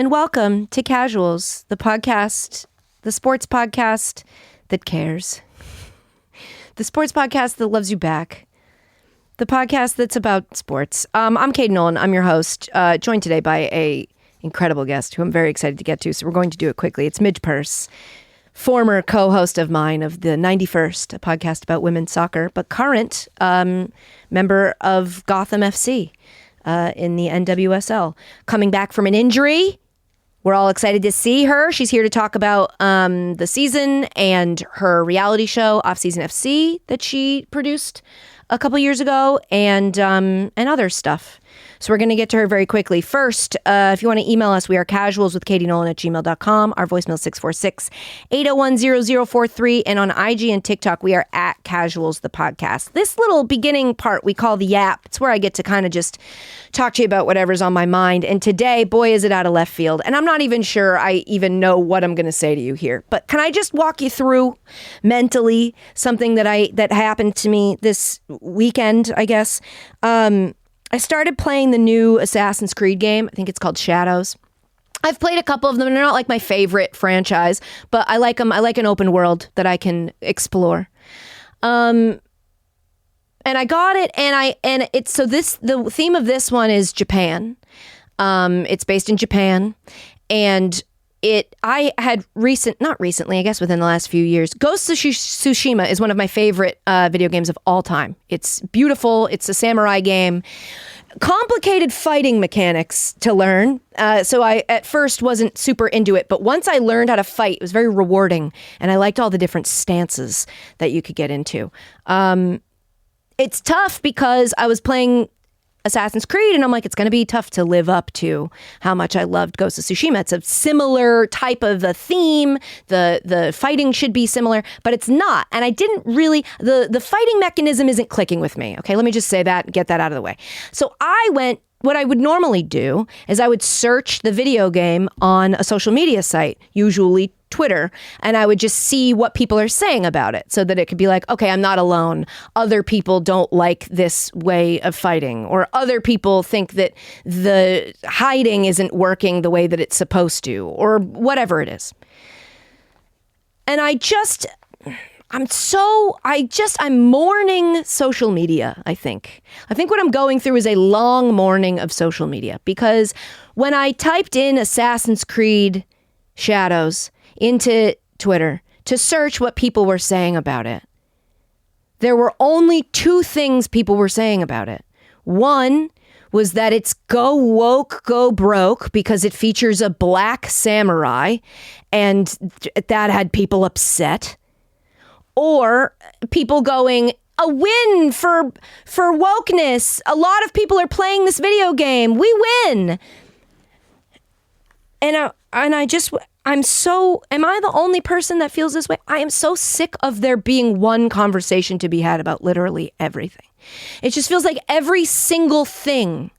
and welcome to Casuals, the podcast, the sports podcast that cares. The sports podcast that loves you back. The podcast that's about sports. I'm Kate Nolan. I'm your host, joined today by a incredible guest who I'm very excited to get to, so we're going to do it quickly. It's Midge Purce, former co-host of mine of the 91st, a podcast about women's soccer, but current member of Gotham FC. In the NWSL, coming back from an injury. We're all excited to see her. She's here to talk about the season and her reality show, Offseason FC, that she produced a couple years ago, and other stuff. So we're going to get to her very quickly. First, if you want to email us, we are casualswithkatienolan@gmail.com. Our voicemail 646-801-0043. And on IG and TikTok, we are at Casuals, the podcast. This little beginning part we call the Yap. It's where I get to kind of just talk to you about whatever's on my mind. And today, boy, is it out of left field. And I'm not even sure I even know what I'm going to say to you here. But can I just walk you through mentally something that happened to me this weekend, I guess? I started playing the new Assassin's Creed game. I think it's called Shadows. I've played a couple of them. They're not like my favorite franchise, but I like them. I like an open world that I can explore. And I got it, and it's the theme of this one is Japan. It's based in Japan, and I had not recently, I guess within the last few years, Ghost of Tsushima is one of my favorite video games of all time. It's beautiful. It's a samurai game. Complicated fighting mechanics to learn. So I, at first, wasn't super into it. But once I learned how to fight, it was very rewarding. And I liked all the different stances that you could get into. It's tough because I was playing Assassin's Creed, and I'm like, it's going to be tough to live up to how much I loved Ghost of Tsushima. It's a similar type of a theme. The fighting should be similar, but it's not. And I didn't really, the fighting mechanism isn't clicking with me. Okay, let me just say that and get that out of the way. So what I would normally do is I would search the video game on a social media site, usually Twitter, and I would just see what people are saying about it so that it could be like, okay, I'm not alone. Other people don't like this way of fighting, or other people think that the hiding isn't working the way that it's supposed to, or whatever it is. And I'm mourning social media, I think. I think what I'm going through is a long mourning of social media, because when I typed in Assassin's Creed Shadows into Twitter to search what people were saying about it, there were only two things people were saying about it. One was that it's go woke, go broke because it features a black samurai, and that had people upset. Or people going, a win for wokeness. A lot of people are playing this video game. We win. Am I the only person that feels this way? I am so sick of there being one conversation to be had about literally everything. It just feels like every single thing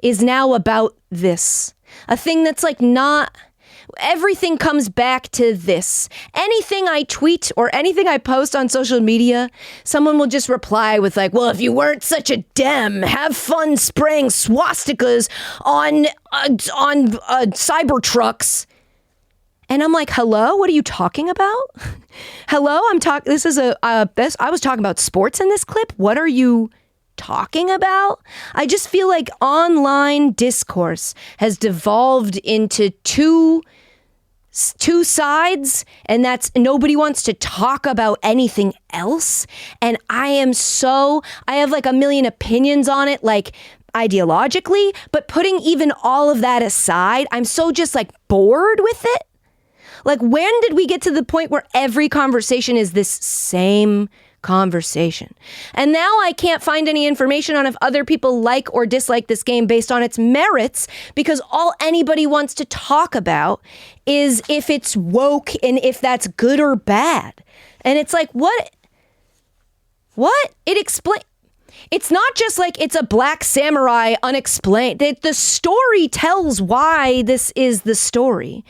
is now about this. A thing that's like not... Everything comes back to this. Anything I tweet or anything I post on social media, someone will just reply with like, well, if you weren't such a Dem, have fun spraying swastikas on cyber trucks. And I'm like, hello, what are you talking about? Hello, I was talking about sports in this clip. What are you talking about? I just feel like online discourse has devolved into two sides, and that's nobody wants to talk about anything else. And I have like a million opinions on it, like ideologically, but putting even all of that aside, I'm so just like bored with it. Like, when did we get to the point where every conversation is this same conversation? And now I can't find any information on if other people like or dislike this game based on its merits, because all anybody wants to talk about is if it's woke and if that's good or bad. And it's like, what? It's not just like it's a black samurai unexplained. The story tells why this is the story.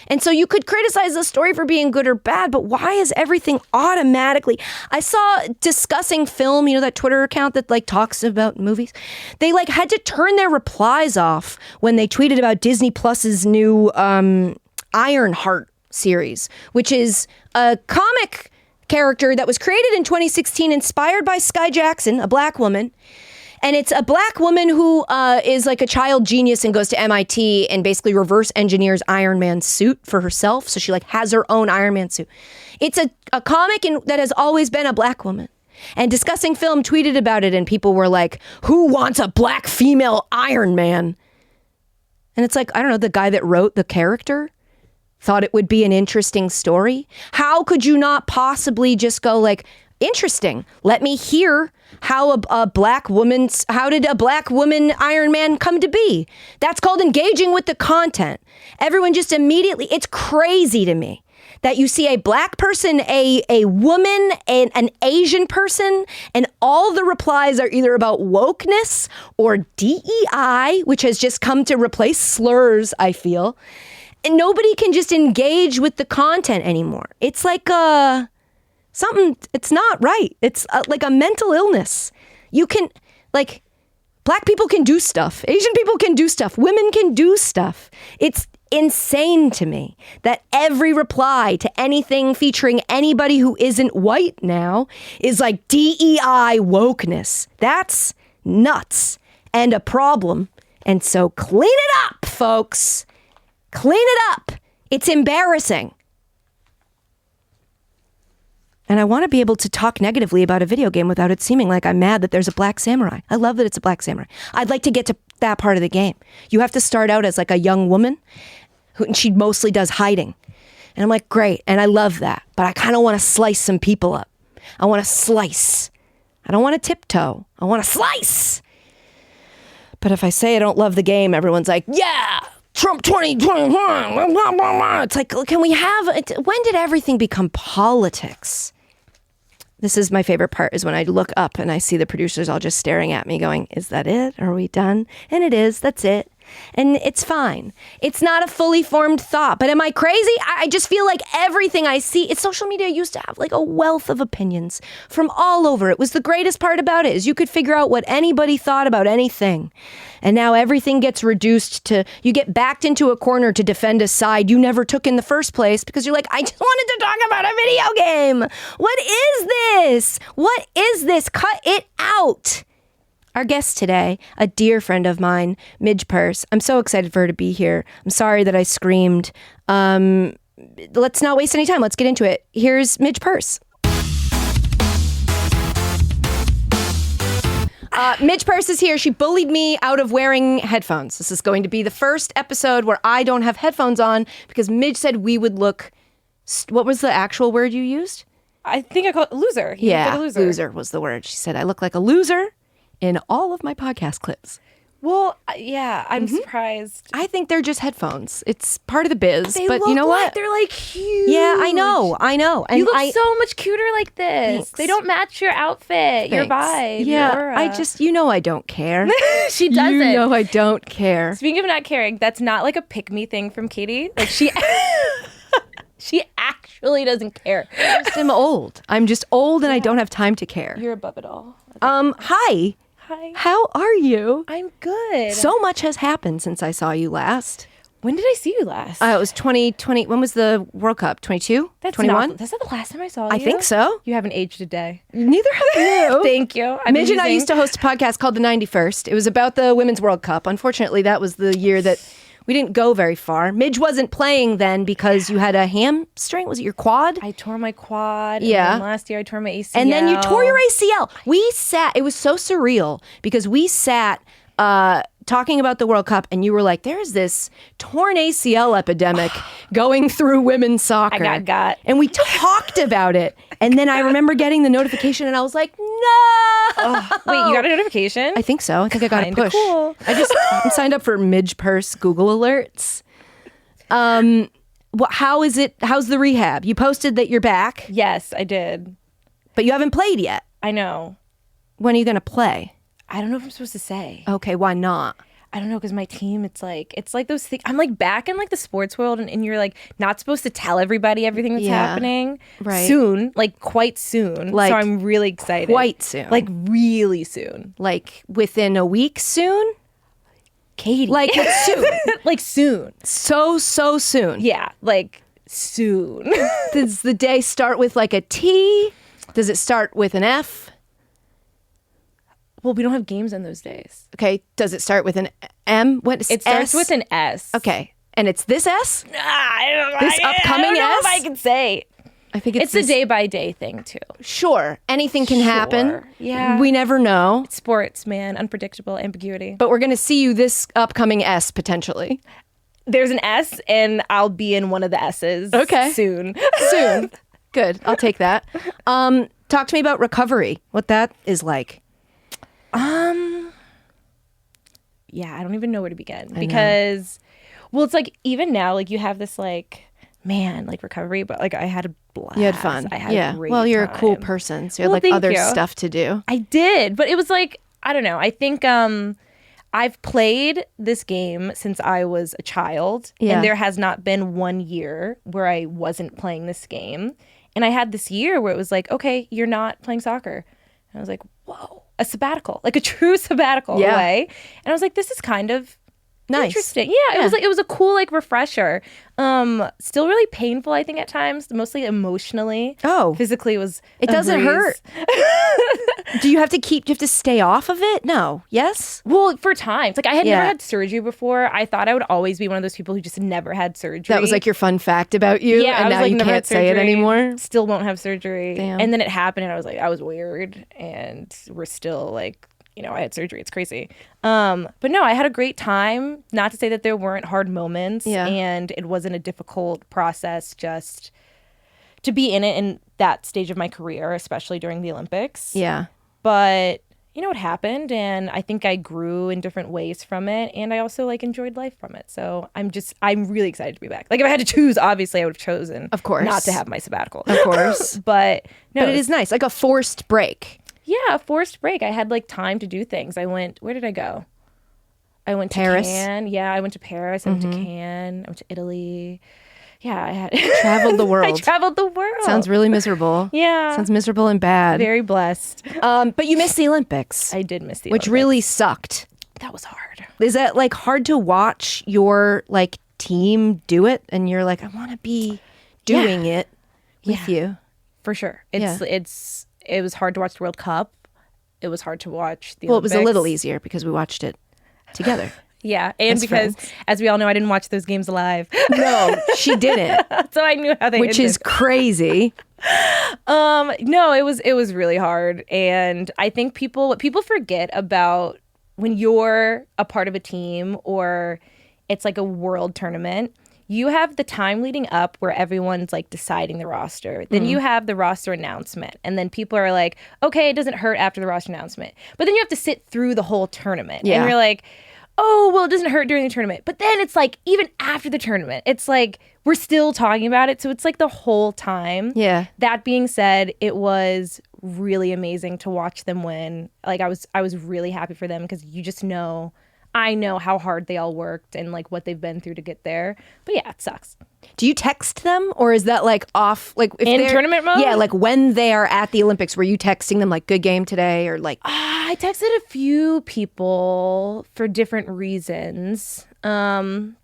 And so you could criticize the story for being good or bad, but why is everything automatically? I saw Discussing Film, that Twitter account that like talks about movies. They like had to turn their replies off when they tweeted about Disney Plus's new Ironheart series, which is a comic character that was created in 2016, inspired by Sky Jackson, a black woman. And it's a black woman who is like a child genius and goes to MIT and basically reverse engineers Iron Man's suit for herself. So she like has her own Iron Man suit. It's a comic that has always been a black woman. And Discussing Film tweeted about it and people were like, who wants a black female Iron Man? And it's like, I don't know, the guy that wrote the character thought it would be an interesting story. How could you not possibly just go like, interesting, let me hear how how did a black woman Iron Man come to be? That's called engaging with the content. Everyone just immediately, it's crazy to me that you see a black person, a woman, an Asian person, and all the replies are either about wokeness or DEI, which has just come to replace slurs, I feel. And nobody can just engage with the content anymore. It's like something, it's not right. It's like a mental illness. You can, like, black people can do stuff. Asian people can do stuff. Women can do stuff. It's insane to me that every reply to anything featuring anybody who isn't white now is like DEI wokeness. That's nuts and a problem. And so clean it up, folks. Clean it up. It's embarrassing. And I want to be able to talk negatively about a video game without it seeming like I'm mad that there's a black samurai. I love that it's a black samurai. I'd like to get to that part of the game. You have to start out as like a young woman and she mostly does hiding. And I'm like, great. And I love that. But I kind of want to slice some people up. I want to slice. I don't want to tiptoe. I want to slice. But if I say I don't love the game, everyone's like, yeah, Trump 2021. It's like, can we have, when did everything become politics? This is my favorite part, is when I look up and I see the producers all just staring at me going, is that it? Are we done? And it is. That's it. And it's fine. It's not a fully formed thought. But am I crazy? I just feel like everything I see, social media used to have like a wealth of opinions from all over. It was the greatest part about it, is you could figure out what anybody thought about anything. And now everything gets reduced to, you get backed into a corner to defend a side you never took in the first place because you're like, I just wanted to talk about a video game. What is this? What is this? Cut it out. Our guest today, a dear friend of mine, Midge Purce. I'm so excited for her to be here. I'm sorry that I screamed. Let's not waste any time. Let's get into it. Here's Midge Purce. Midge Purce is here. She bullied me out of wearing headphones. This is going to be the first episode where I don't have headphones on because Midge said we would look... What was the actual word you used? I think I called it loser. Yeah, loser was the word. She said I look like a loser in all of my podcast clips. Well, yeah, I'm surprised. I think they're just headphones. It's part of the biz, they but you know what? They're like huge. Yeah, I know. And you look so much cuter like this. Thanks. They don't match your outfit, your vibe. Yeah, your aura. I don't care. She doesn't. You know I don't care. Speaking of not caring, that's not like a pick-me thing from Katie. Like she actually doesn't care. I'm old. I'm just old and I don't have time to care. You're above it all. Hi. Hi. How are you? I'm good. So much has happened since I saw you last. When did I see you last? It was 2020. When was the World Cup? 22? 21? That's not the last time I saw you. I think so. You haven't aged a day. Neither have you. Thank you. Midge and I used to host a podcast called The 91st. It was about the Women's World Cup. Unfortunately, that was the year that we didn't go very far. Midge wasn't playing then because you had a hamstring. Was it your quad? I tore my quad. Yeah. And then last year I tore my ACL. And then you tore your ACL. We sat, it was so surreal because we sat talking about the World Cup and you were like, there's this torn ACL epidemic going through women's soccer. I got. And we talked about it. And then I remember getting the notification and I was like, no. Wait, you got a notification? I think so. I think I got a push. Cool. I'm signed up for Midge Purce Google alerts. How is it? How's the rehab? You posted that you're back. Yes, I did. But you haven't played yet. I know. When are you going to play? I don't know if I'm supposed to say. Okay, why not? I don't know, because my team, it's like those things. I'm like back in like the sports world, and you're like not supposed to tell everybody everything that's happening. Right. Soon, like quite soon. Like, so I'm really excited. Quite soon. Like really soon. Like within a week soon? Katie. Like soon. Like soon. So soon. Yeah, like soon. Does the day start with like a T? Does it start with an F? Well, we don't have games on those days. Okay. Does it start with an M? What is It starts S? with an S. Okay. And it's this S? I don't know. This upcoming I don't know S? if I can say. I think it's It's a day-by-day thing, too. Sure. Anything can happen. Sure. Yeah. We never know. Sports, man. Unpredictable ambiguity. But we're going to see you this upcoming S potentially. There's an S, and I'll be in one of the S's soon. Soon. Good. I'll take that. Talk to me about recovery, what that is like. Yeah, I don't even know where to begin. Because, well, it's like, even now, like, you have this, like, man, like, recovery, but, like, I had a blast. You had fun. I had a great Well, you're time. a cool person, so you had Well, like thank other you. stuff to do. I did, but it was like, I don't know. I think I've played this game since I was a child, and there has not been 1 year where I wasn't playing this game. And I had this year where it was like, okay, you're not playing soccer. And I was like, whoa, a sabbatical, like a true sabbatical away. And I was like, this is kind of Nice. interesting. Yeah, it was a cool like refresher. Still really painful, I think, at times, mostly emotionally. Oh. Physically it was It a doesn't breeze. hurt. Do you have to stay off of it? No. Yes? Well, for times. Like, I had never Yeah. had surgery before. I thought I would always be one of those people who just never had surgery. That was like your fun fact about you, yeah, I and was now like, you never can't had say it surgery, anymore? Still won't have surgery. Damn. And then it happened, and I was like, I was weird, and we're still like, you know, I had surgery. It's crazy. But no, I had a great time. Not to say that there weren't hard moments, and it wasn't a difficult process just to be in it in that stage of my career, especially during the Olympics. Yeah. But you know, it happened, and I think I grew in different ways from it, and I also like enjoyed life from it. So I'm really excited to be back. Like, if I had to choose, obviously I would have chosen, Of course. not to have my sabbatical. Of course. But no, But it is nice, like a forced break. yeah, a forced break. I had like time to do things. Where did I go? I went Paris. to Cannes. Yeah, I went to Paris. I went to Cannes. I went to Italy. Yeah, I had Traveled the world. I traveled the world. Sounds really miserable. Yeah. Sounds miserable and bad. very blessed. But you missed the Olympics. I did miss the which Olympics. really sucked. That was hard. Is that like hard to watch your like team do it, and you're like, I want to be doing it with you? For sure. It was hard to watch the World Cup. It was hard to watch the Well, it Olympics. was a little easier because we watched it together. Yeah, and as because, friends. as we all know, I didn't watch those games live. No, she didn't, So I knew how they which is ended. crazy. No, it was really hard. And I think what people forget about when you're a part of a team or it's like a world tournament, you have the time leading up where everyone's like deciding the roster. Then you have the roster announcement. And then people are like, okay, it doesn't hurt after the roster announcement. But then you have to sit through the whole tournament. Yeah. And you're like, oh, well, it doesn't hurt during the tournament. But then it's like, even after the tournament, it's like, we're still talking about it. So it's like the whole time. Yeah. That being said, it was really amazing to watch them win. Like, I was really happy for them because you just know, I know how hard they all worked and like what they've been through to get there. But yeah, it sucks. Do you text them, or is that like off? Like if In they're- tournament mode? Yeah, like when they are at the Olympics, were you texting them like "good game today" or like? I texted a few people for different reasons.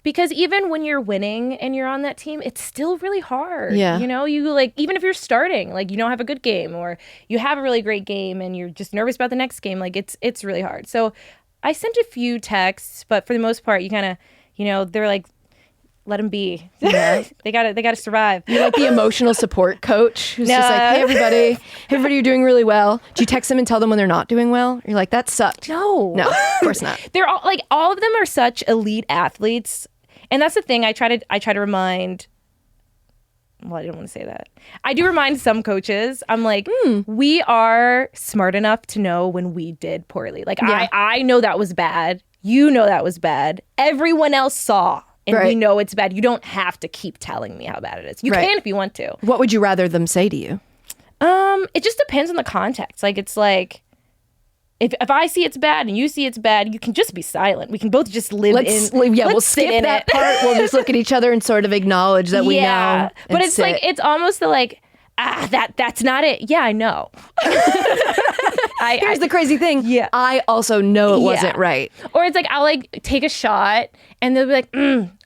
Because even when you're winning and you're on that team, it's still really hard. Yeah. You know, you like, even if you're starting, like you don't have a good game or you have a really great game and you're just nervous about the next game, like it's really hard. So I sent a few texts, but for the most part, you kind of, you know, they're like, let them be. Yeah. they gotta survive. You're like the emotional support coach who's just like, No. hey, everybody, you're doing really well. Do you text them and tell them when they're not doing well? You're like, that sucked. No. No, of course not. They're all like, all of them are such elite athletes. And that's the thing I try to remind. Well, I didn't want to say that. I do remind some coaches. I'm like, we are smart enough to know when we did poorly. Like, Yeah. I know that was bad. You know that was bad. Everyone else saw. And we Right. know it's bad. You don't have to keep telling me how bad it is. You Right. can if you want to. What would you rather them say to you? It just depends on the context. Like, it's like, if I see it's bad and you see it's bad, you can just be silent. We can both just live we'll skip that part. We'll just look at each other and sort of acknowledge that we know. But it's like, it's almost the like, that's not it. Yeah, I know. Here's the crazy thing. Yeah. I also know it wasn't right. Or it's like, I'll like take a shot and they'll be like,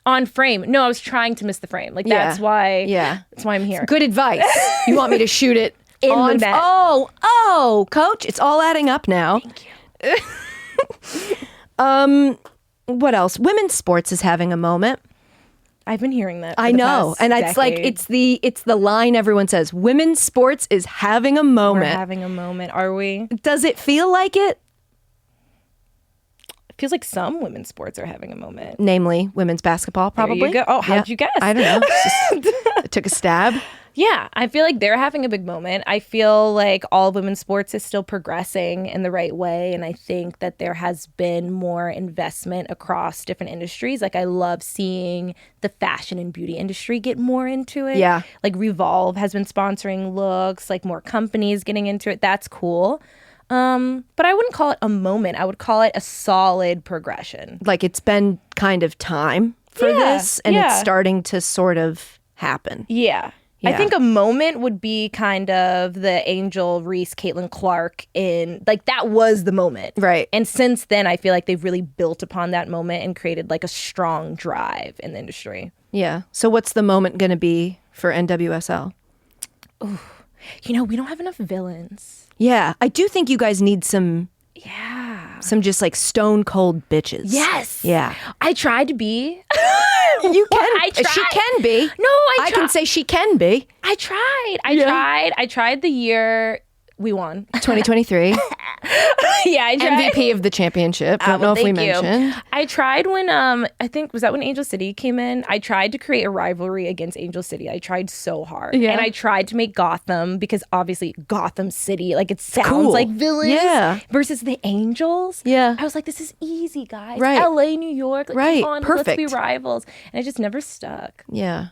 on frame. No, I was trying to miss the frame. Like, that's why I'm here. Good advice. You want me to shoot it in the net. Oh, coach, it's all adding up now. Thank you. What else? Women's sports is having a moment. I've been hearing that. I know. And it's like, it's the line everyone says. Women's sports is having a moment. We're having a moment. Are we? Does it feel like it? It feels like some women's sports are having a moment. Namely, women's basketball, probably. There you go. Oh, how'd you guess? I don't know. I took a stab. Yeah, I feel like they're having a big moment. I feel like all women's sports is still progressing in the right way. And I think that there has been more investment across different industries. Like, I love seeing the fashion and beauty industry get more into it. Yeah. Like, Revolve has been sponsoring looks, like more companies getting into it. That's cool. But I wouldn't call it a moment. I would call it a solid progression. Like, it's been kind of time for this, and it's starting to sort of happen. Yeah. I think a moment would be kind of the Angel Reese, Caitlin Clark like, that was the moment. Right. And since then, I feel like they've really built upon that moment and created like a strong drive in the industry. Yeah. So what's the moment going to be for NWSL? Ooh. You know, we don't have enough villains. Yeah. I do think you guys need some just like stone cold bitches. Yes. Yeah. I tried to be. You can. I tried. She can be. No, I can say she can be. I tried. I tried the year we won. 2023. Yeah, I tried. MVP of the championship. Don't know if we mentioned. I tried when I think, was that when Angel City came in? I tried to create a rivalry against Angel City. I tried so hard. Yeah. And I tried to make Gotham, because obviously Gotham City, like, it sounds like villains. Yeah. Versus the Angels. Yeah. I was like, this is easy, guys. Right. LA, New York. Like, right. Come on, Perfect. let's be rivals. And it just never stuck. Yeah.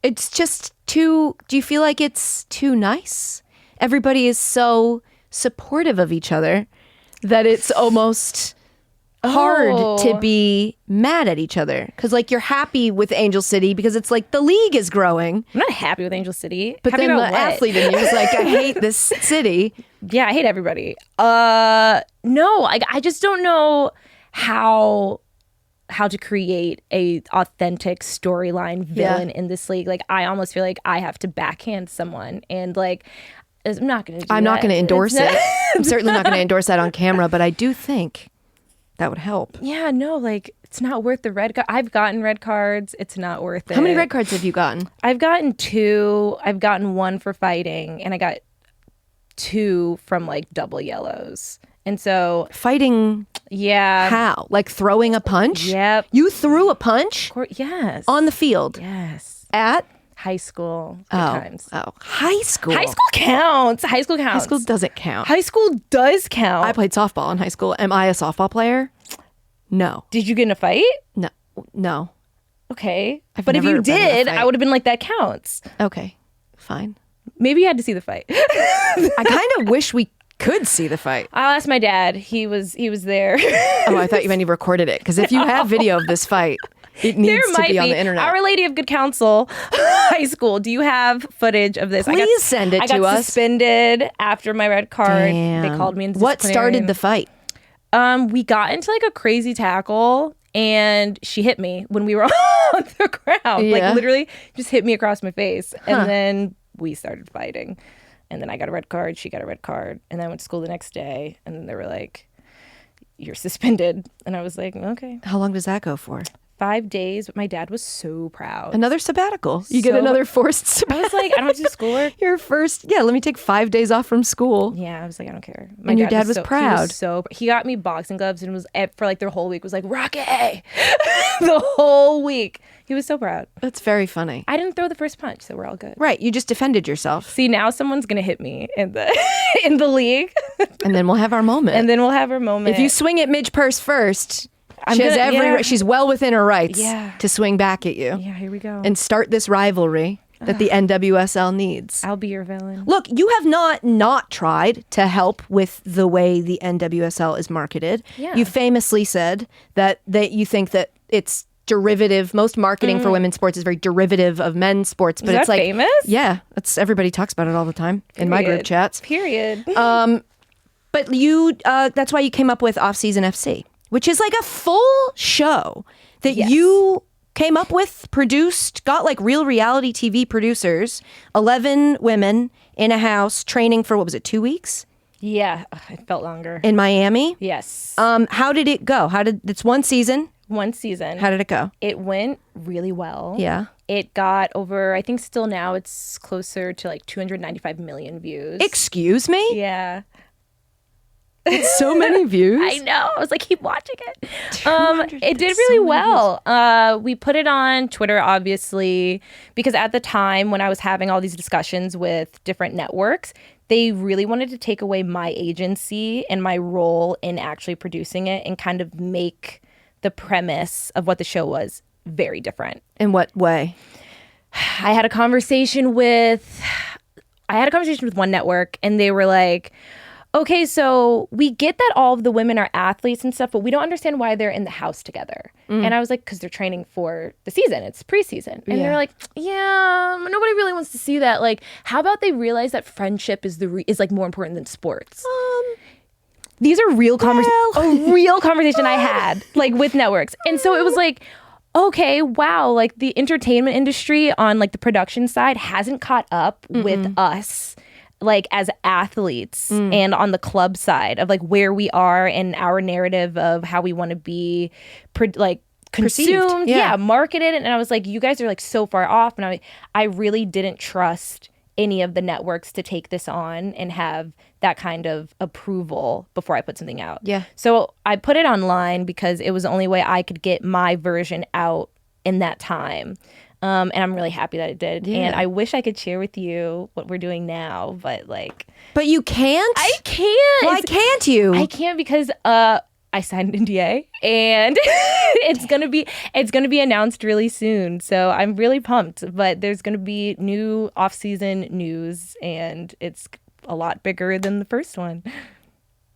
It's just too, do you feel like it's too nice? Everybody is so supportive of each other that it's almost hard to be mad at each other. Because, like, you're happy with Angel City because it's like the league is growing. I'm not happy with Angel City. But happy then the about what? athlete in you is like, I hate this city. Yeah, I hate everybody. No, I just don't know how to create a authentic storyline villain in this league. Like, I almost feel like I have to backhand someone, and like, I'm not going to do that. I'm not going to endorse it. I'm certainly not going to endorse that on camera, but I do think that would help. Yeah, no, like, it's not worth the red card. I've gotten red cards. It's not worth it. How many red cards have you gotten? I've gotten 2. I've gotten 1 for fighting, and I got 2 from like double yellows. And so fighting, how? Like throwing a punch? Yep. You threw a punch? Yes. On the field? Yes. At? High school. Times. Oh, high school. High school counts. High school counts. High school doesn't count. High school does count. I played softball in high school. Am I a softball player? No. Did you get in a fight? No. Okay. But if you did, I would have been like, that counts. Okay. Fine. Maybe you had to see the fight. I kind of wish we could see the fight. I'll ask my dad. He was there. Oh, I thought you meant you recorded it. Because if you have video of this fight, it needs to be on the internet. Our Lady of Good Counsel High School. Do you have footage of this? Please send it to us. I got suspended after my red card. Damn. They called me into What started the fight? We got into like a crazy tackle, and she hit me when we were on the ground. Yeah. Like, literally just hit me across my face. And then we started fighting. And then I got a red card. She got a red card. And then I went to school the next day. And then they were like, you're suspended. And I was like, okay. How long does that go for? 5 days, but my dad was so proud. Another sabbatical. You get another forced sabbatical. I was like, I don't have to do schoolwork. Your first, let me take 5 days off from school. Yeah, I was like, I don't care. And your dad was proud. He got me boxing gloves and was for like their whole week was like, Rocky, the whole week. He was so proud. That's very funny. I didn't throw the first punch, so we're all good. Right, you just defended yourself. See, now someone's gonna hit me in the league, and then we'll have our moment. If you swing at Midge Purce first. She's well within her rights to swing back at you. Yeah, here we go. And start this rivalry. that the NWSL needs. I'll be your villain. Look, you have not tried to help with the way the NWSL is marketed. Yeah. You famously said that you think that it's derivative. Most marketing for women's sports is very derivative of men's sports, but Is it's that like famous? Yeah, it's everybody talks about it all the time in my group chats. Period. But you, that's why you came up with Offseason FC, which is like a full show that you came up with, produced, got like real reality TV producers, 11 women in a house training for, what was it, 2 weeks? Yeah, it felt longer. In Miami? Yes. How did it go? It's one season? One season. How did it go? It went really well. Yeah. It got over, I think still now it's closer to like 295 million views. Excuse me? Yeah. It's so many views. I know. I was like, keep watching it. It did really well. We put it on Twitter, obviously, because at the time when I was having all these discussions with different networks, they really wanted to take away my agency and my role in actually producing it and kind of make the premise of what the show was very different. In what way? I had a conversation with one network, and they were like, okay, so we get that all of the women are athletes and stuff, but we don't understand why they're in the house together. And I was like, because they're training for the season. It's preseason. And they're like, yeah, nobody really wants to see that. Like, how about they realize that friendship is like more important than sports? These are real a real conversation I had like with networks. And so it was like, okay, wow, like the entertainment industry on like the production side hasn't caught up with us like as athletes and on the club side of like where we are and our narrative of how we want to be consumed, marketed. And I was like, you guys are like so far off. And I really didn't trust any of the networks to take this on and have that kind of approval before I put something out. Yeah. So I put it online because it was the only way I could get my version out in that time. And I'm really happy that it did. Yeah. And I wish I could share with you what we're doing now, but like... But you can't? I can't! Why can't you? I can't because I signed an NDA and it's gonna be announced really soon. So I'm really pumped. But there's gonna be new off-season news and it's a lot bigger than the first one.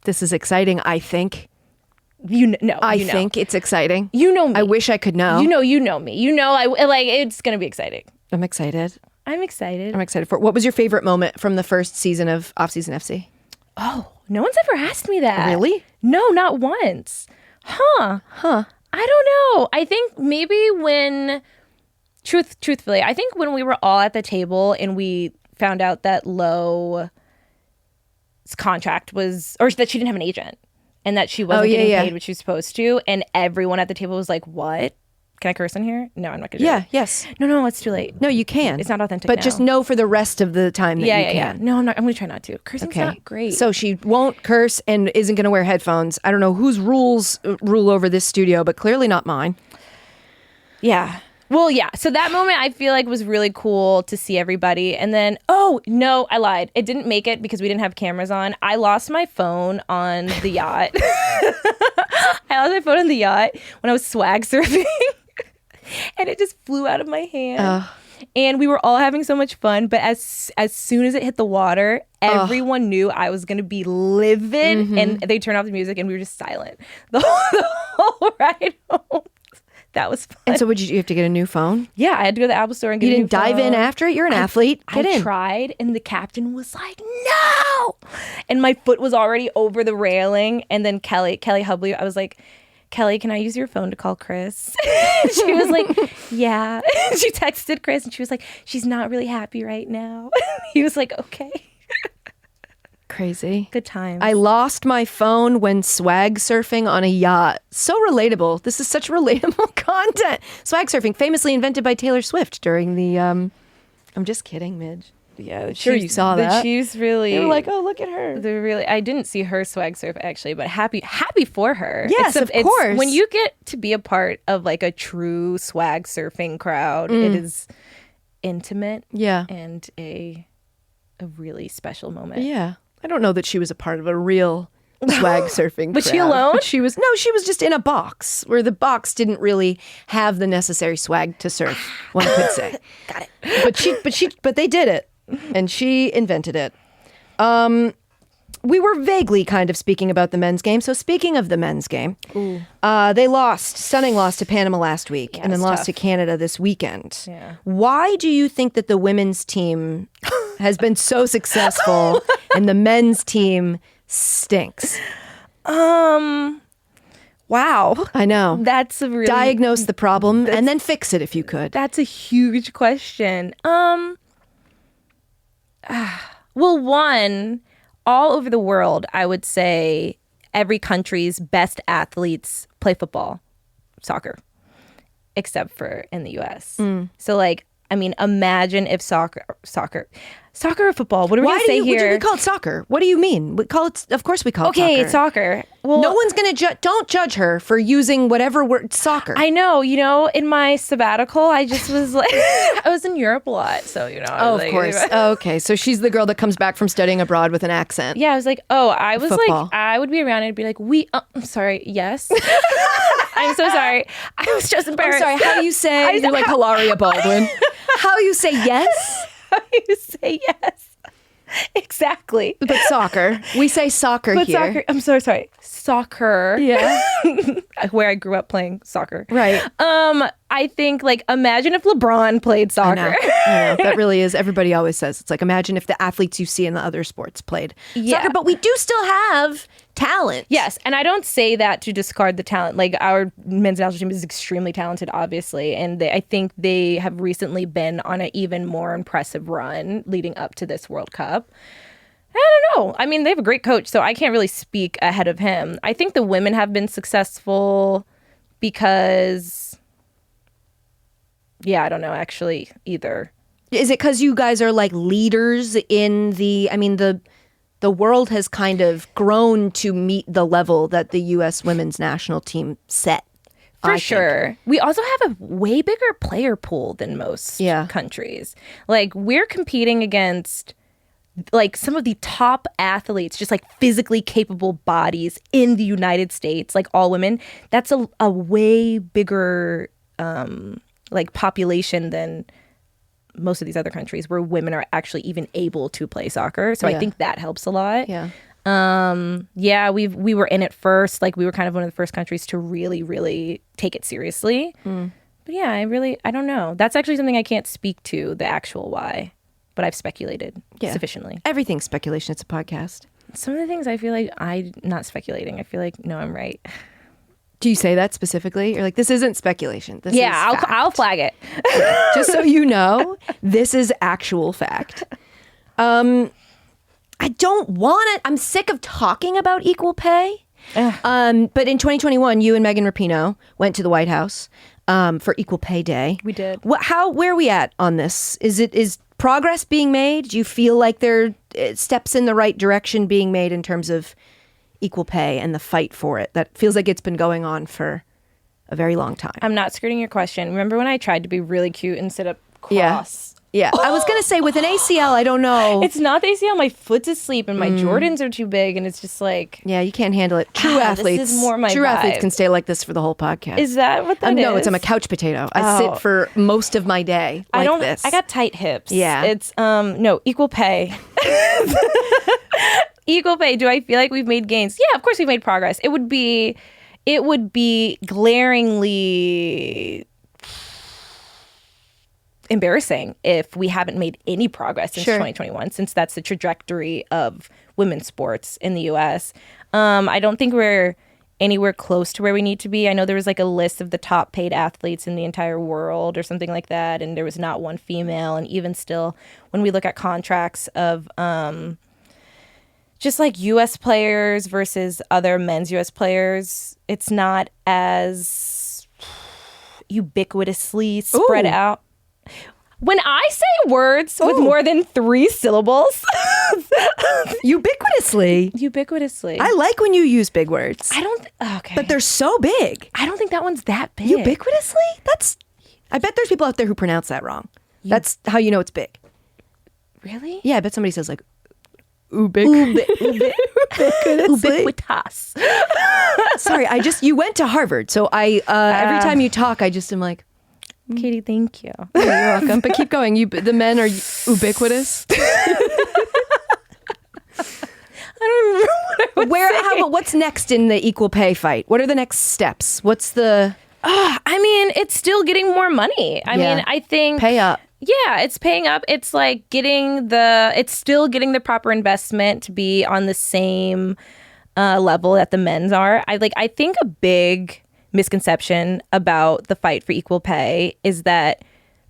This is exciting, I think. I think it's exciting. You know me. I wish I could know. You know me. You know, it's going to be exciting. I'm excited. I'm excited for it. What was your favorite moment from the first season of Offseason FC? Oh, no one's ever asked me that. Really? No, not once. Huh. I don't know. I think maybe when, truthfully, I think when we were all at the table and we found out that Lo's contract was, or that she didn't have an agent. And that she wasn't getting paid what she was supposed to. And everyone at the table was like, what? Can I curse in here? No, I'm not going to do it. Yes. No, it's too late. No, you can. It's not authentic But just know for the rest of the time that you can. Yeah. No, I'm going to try not to. Cursing's not great. So she won't curse and isn't going to wear headphones. I don't know whose rules rule over this studio, but clearly not mine. Yeah. Well, yeah. So that moment I feel like was really cool to see everybody. And then, oh, no, I lied. It didn't make it because we didn't have cameras on. I lost my phone on the yacht. I lost my phone on the yacht when I was swag surfing. And it just flew out of my hand. And we were all having so much fun. But as soon as it hit the water, everyone knew I was going to be livid. Mm-hmm. And they turned off the music and we were just silent the whole ride home. That was fun. And so would you have to get a new phone? Yeah, I had to go to the Apple Store and get a new phone. You didn't dive in after it? You're an athlete. Get in. I tried, and the captain was like, no! And my foot was already over the railing. And then Kelly Hubley, I was like, Kelly, can I use your phone to call Chris? She was like, yeah. She texted Chris, and she was like, she's not really happy right now. He was like, okay. Crazy. Good times. I lost my phone when swag surfing on a yacht. So relatable. This is such relatable content. Swag surfing, famously invented by Taylor Swift during the... I'm just kidding, Midge. Yeah, sure you saw that. She's really... They were like, oh, look at her. They're really... I didn't see her swag surf, actually, but happy for her. Yes, of course. When you get to be a part of like a true swag surfing crowd, it is intimate. Yeah. And a really special moment. Yeah. I don't know that she was a part of a real swag surfing. Was she crowd. alone? But she was just in a box where the box didn't really have the necessary swag to surf, one could say. Got it. But they did it, and she invented it. We were vaguely kind of speaking about the men's game. So speaking of the men's game, they stunning loss to Panama last week, and then lost to Canada this weekend. Yeah. Why do you think that the women's team has been so successful and the men's team stinks? Wow. I know. That's a really Diagnose the problem and then fix it if you could. That's a huge question. Well, one, all over the world, I would say every country's best athletes play football, soccer, except for in the US. So like, I mean, imagine if soccer or football. What are we going to say here? We call it soccer. What do you mean? We call it, of course we call it soccer. Okay, it's soccer. Well, no one's going to don't judge her for using whatever word, soccer. I know, in my sabbatical, I just was like, I was in Europe a lot. So, I was of course. Okay, so she's the girl that comes back from studying abroad with an accent. Yeah, I was like, I was Football. like, I would be around and be like, I'm sorry, yes. I'm so sorry. I was just embarrassed. I'm sorry, how do you say, you're like Hilaria Baldwin. How you say yes? How you say yes. Exactly. But soccer. We say soccer but here. Soccer. I'm so sorry. Soccer. Yeah. Where I grew up playing soccer. Right. I think imagine if LeBron played soccer. I know. That really is. Everybody always says it's like, imagine if the athletes you see in the other sports played soccer, but we do still have talent. Yes, and I don't say that to discard the talent. Like, our men's national team is extremely talented, obviously, and I think they have recently been on an even more impressive run leading up to this World Cup. I don't know. I mean, they have a great coach, so I can't really speak ahead of him. I think the women have been successful because, I don't know, actually, either. Is it because you guys are like leaders in the world has kind of grown to meet the level that the U.S. women's national team set. For sure. We also have a way bigger player pool than most countries. Like, we're competing against some of the top athletes, just physically capable bodies in the United States, all women. That's a way bigger population than most of these other countries where women are actually even able to play soccer. So I think that helps a lot. Yeah. We were in it first. We were kind of one of the first countries to really, really take it seriously. But yeah, I don't know. That's actually something I can't speak to, the actual why. But I've speculated sufficiently. Everything's speculation. It's a podcast. Some of the things I feel like I'm not speculating. I feel like, no, I'm right. Do you say that specifically? You're like, this isn't speculation. This is fact. I'll flag it. Just so you know, this is actual fact. I don't want it. I'm sick of talking about equal pay. But in 2021, you and Megan Rapinoe went to the White House for Equal Pay Day. We did. Where are we at on this? Is progress being made? Do you feel like there are steps in the right direction being made in terms of equal pay and the fight for it? That feels like it's been going on for a very long time. I'm not skirting your question. Remember when I tried to be really cute and sit up cross? Yeah. I was going to say, with an ACL, I don't know. It's not the ACL. My foot's asleep and my Jordans are too big, and it's just like... Yeah, you can't handle it. True athletes. This is more my True vibe. Athletes can stay like this for the whole podcast. Is that what that is? No, I'm a couch potato. I sit for most of my day like this. I got tight hips. Yeah. It's, no, equal pay. Equal pay. Do I feel like we've made gains? Yeah, of course we've made progress. It would be glaringly embarrassing if we haven't made any progress since 2021, since that's the trajectory of women's sports in the U.S. I don't think we're anywhere close to where we need to be. I know there was a list of the top paid athletes in the entire world or something like that, and there was not one female. And even still, when we look at contracts of just U.S. players versus other men's U.S. players, it's not as ubiquitously spread out. When I say words with more than 3 syllables... Ubiquitously. I like when you use big words. Okay. But they're so big. I don't think that one's that big. Ubiquitously? I bet there's people out there who pronounce that wrong. That's how you know it's big. Really? Yeah, I bet somebody says ubiquitous. Sorry, you went to Harvard, so I every time you talk, I just am like, Katie, thank you. yeah, you're welcome. But keep going. The men are ubiquitous. I don't remember what I was saying. What's next in the equal pay fight? What are the next steps? What's the? I mean, it's still getting more money. I mean, I think pay up. Yeah, it's paying up. It's like it's still getting the proper investment to be on the same level that the men's are. I think a big misconception about the fight for equal pay is that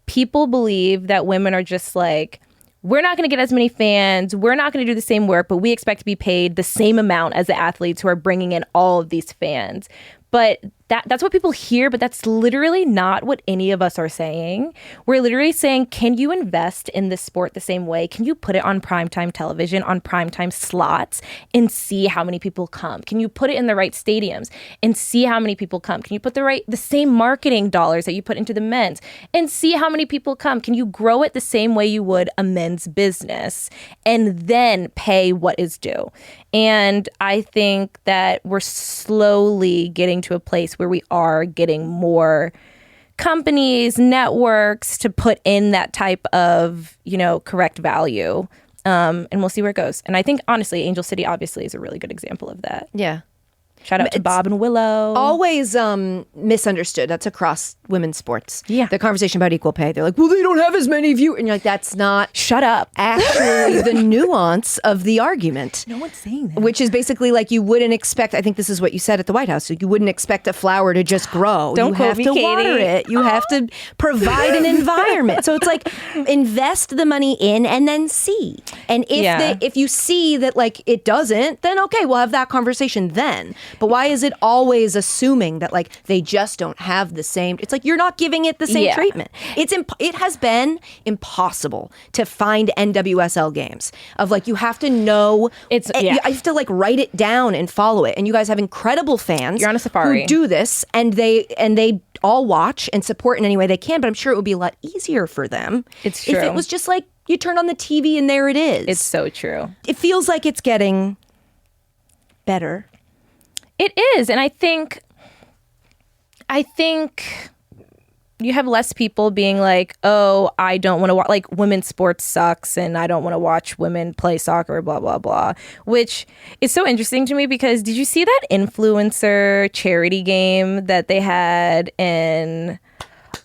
people believe that women are just like, we're not going to get as many fans, we're not going to do the same work, but we expect to be paid the same amount as the athletes who are bringing in all of these fans. But that's what people hear, but that's literally not what any of us are saying. We're literally saying, can you invest in this sport the same way? Can you put it on primetime television, on primetime slots, and see how many people come? Can you put it in the right stadiums and see how many people come? Can you put the same marketing dollars that you put into the men's and see how many people come? Can you grow it the same way you would a men's business and then pay what is due? And I think that we're slowly getting to a place where we are getting more companies, networks to put in that type of, correct value. And we'll see where it goes. And I think, honestly, Angel City obviously is a really good example of that. Yeah. Shout out to Bob and Willow. Always misunderstood. That's across women's sports. Yeah. The conversation about equal pay. They're like, well, they don't have as many viewers. And you're like, that's not. Shut up. Actually, the nuance of the argument. No one's saying that. Which is basically like you wouldn't expect. I think this is what you said at the White House. So you wouldn't expect a flower to just grow. Don't you quote have me, to Katie. water it. You have to provide an environment. So it's like invest the money in and then see. And if you see that like it doesn't, then okay, we'll have that conversation then. But why is it always assuming that like they just don't have the same? It's like you're not giving it the same treatment. It has been impossible to find NWSL games of like you have to know. You have to like write it down and follow it. And you guys have incredible fans. You're on a safari. Who do this and they all watch and support in any way they can. But I'm sure it would be a lot easier for them. It's true. If it was just like you turn on the TV and there it is. It's so true. It feels like it's getting better. It is. And I think you have less people being like, oh, I don't want to watch, like, women's sports sucks and I don't want to watch women play soccer, blah, blah, blah, which is so interesting to me because did you see that influencer charity game that they had in...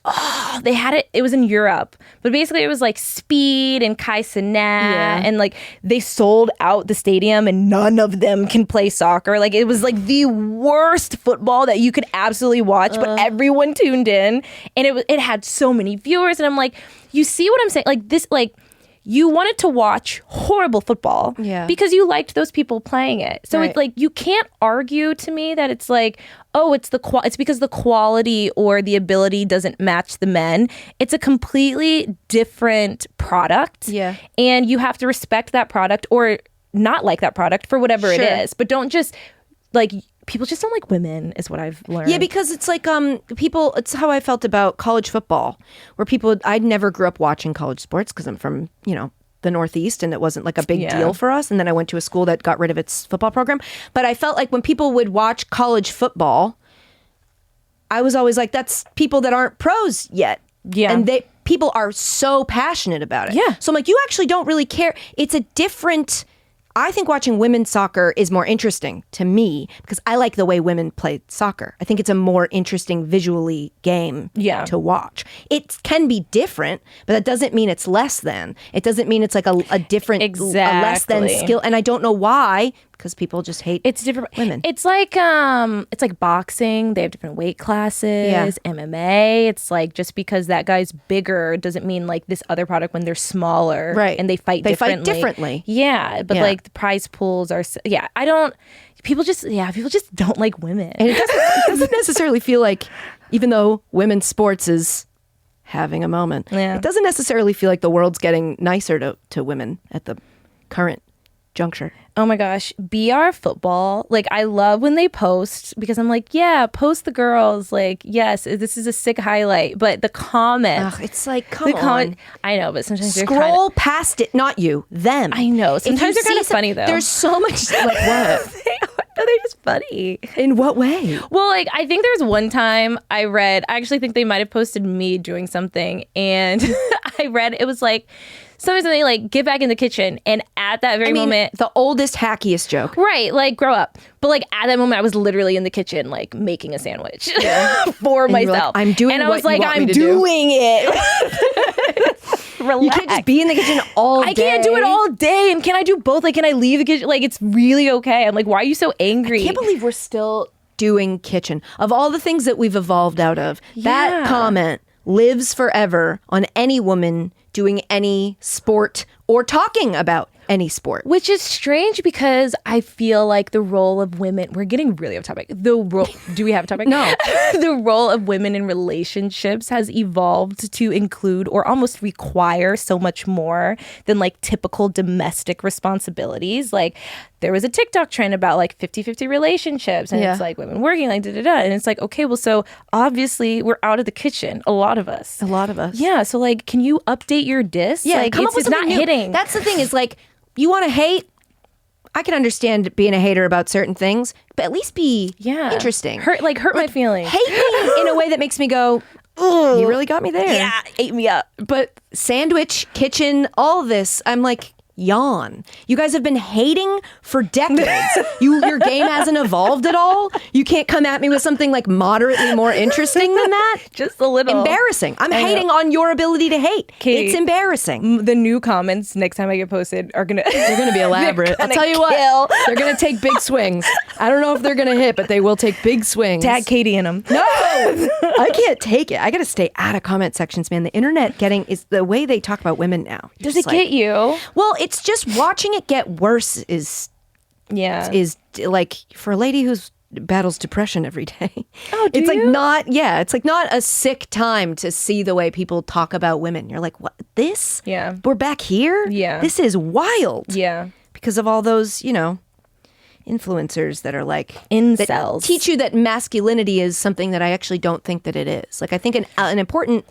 Oh, they had it. It was in Europe, but basically it was like Speed and Kai Cenat, and like they sold out the stadium, and none of them can play soccer. Like it was like the worst football that you could absolutely watch, but everyone tuned in, and it had so many viewers. And I'm like, you see what I'm saying? Like this, like. You wanted to watch horrible football because you liked those people playing it. So it's like you can't argue to me that it's like, oh, it's because the quality or the ability doesn't match the men. It's a completely different product. Yeah. And you have to respect that product or not like that product for whatever it is. But don't just like people just don't like women is what I've learned. Yeah, because it's like it's how I felt about college football, where I'd never grew up watching college sports because I'm from, the Northeast, and it wasn't like a big deal for us. And then I went to a school that got rid of its football program. But I felt like when people would watch college football, I was always like, that's people that aren't pros yet. Yeah. And people are so passionate about it. Yeah. So I'm like, you actually don't really care. It's a different... I think watching women's soccer is more interesting to me because I like the way women play soccer. I think it's a more interesting visually game to watch. It can be different, but that doesn't mean it's less than. It doesn't mean it's like a different, a less than skill. And I don't know why, because people just hate women. It's like boxing. They have different weight classes. MMA. It's like just because that guy's bigger doesn't mean like this other product when they're smaller. Right. And they fight differently. Yeah. But like the prize pools are, people just don't like women. And it doesn't necessarily feel like, even though women's sports is having a moment, it doesn't necessarily feel like the world's getting nicer to women at the current juncture? Oh my gosh, BR football. Like, I love when they post because I'm like, yeah, post the girls. Like, yes, this is a sick highlight. But the comments. It's like, come on. I know, but sometimes scroll past it. Not you, them. I know. Sometimes they're kind of funny, though. There's so much, like, what? No, they're just funny. In what way? Well, like, I think there's one time I actually think they might have posted me doing something. And I read, it was like, something like, get back in the kitchen. And at that very moment, the oldest, hackiest joke. Right, like, grow up. But like, at that moment, I was literally in the kitchen, like, making a sandwich for myself. Like, I'm doing and I was what like, you want I'm me to doing it. Relax. You can't just be in the kitchen all day. I can't do it all day. And can I do both? Like, can I leave the kitchen? Like, it's really okay. I'm like, why are you so angry? I can't believe we're still doing kitchen. Of all the things that we've evolved out of, that comment lives forever on any woman doing any sport or talking about any sport. Which is strange because I feel like the role of women, we're getting really off topic. Do we have a topic? No. The role of women in relationships has evolved to include or almost require so much more than like typical domestic responsibilities. Like, there was a TikTok trend about like 50-50 relationships, and it's like women working like da-da-da. And it's like, okay, well, so obviously we're out of the kitchen. A lot of us. Yeah. So like, can you update your disc? Yeah. Like, come up with it's not something new. hitting. That's the thing is like, you want to hate? I can understand being a hater about certain things, but at least be interesting. Hurt my feelings. Hate me in a way that makes me go, ooh, you really got me there. Yeah, ate me up. But sandwich, kitchen, all this, I'm like, yawn. You guys have been hating for decades. Your game hasn't evolved at all. You can't come at me with something like moderately more interesting than that. Just a little. Embarrassing. I'm hating on your ability to hate. Katie, it's embarrassing. The new comments next time I get posted are gonna they're gonna be elaborate. I'll tell you what, they're gonna take big swings. I don't know if they're gonna hit, but they will take big swings. Tag Katie in them. No, I can't take it. I gotta stay out of comment sections, man. The internet is the way they talk about women now. Does it get you? Well, it's just watching it get worse is like, for a lady who's battles depression every day. Oh, do it's you? like it's like not a sick time to see the way people talk about women. You're like, what, this? Yeah. We're back here? Yeah. This is wild. Yeah. Because of all those, influencers that are like incels, that teach you that masculinity is something that I actually don't think that it is. Like, I think an important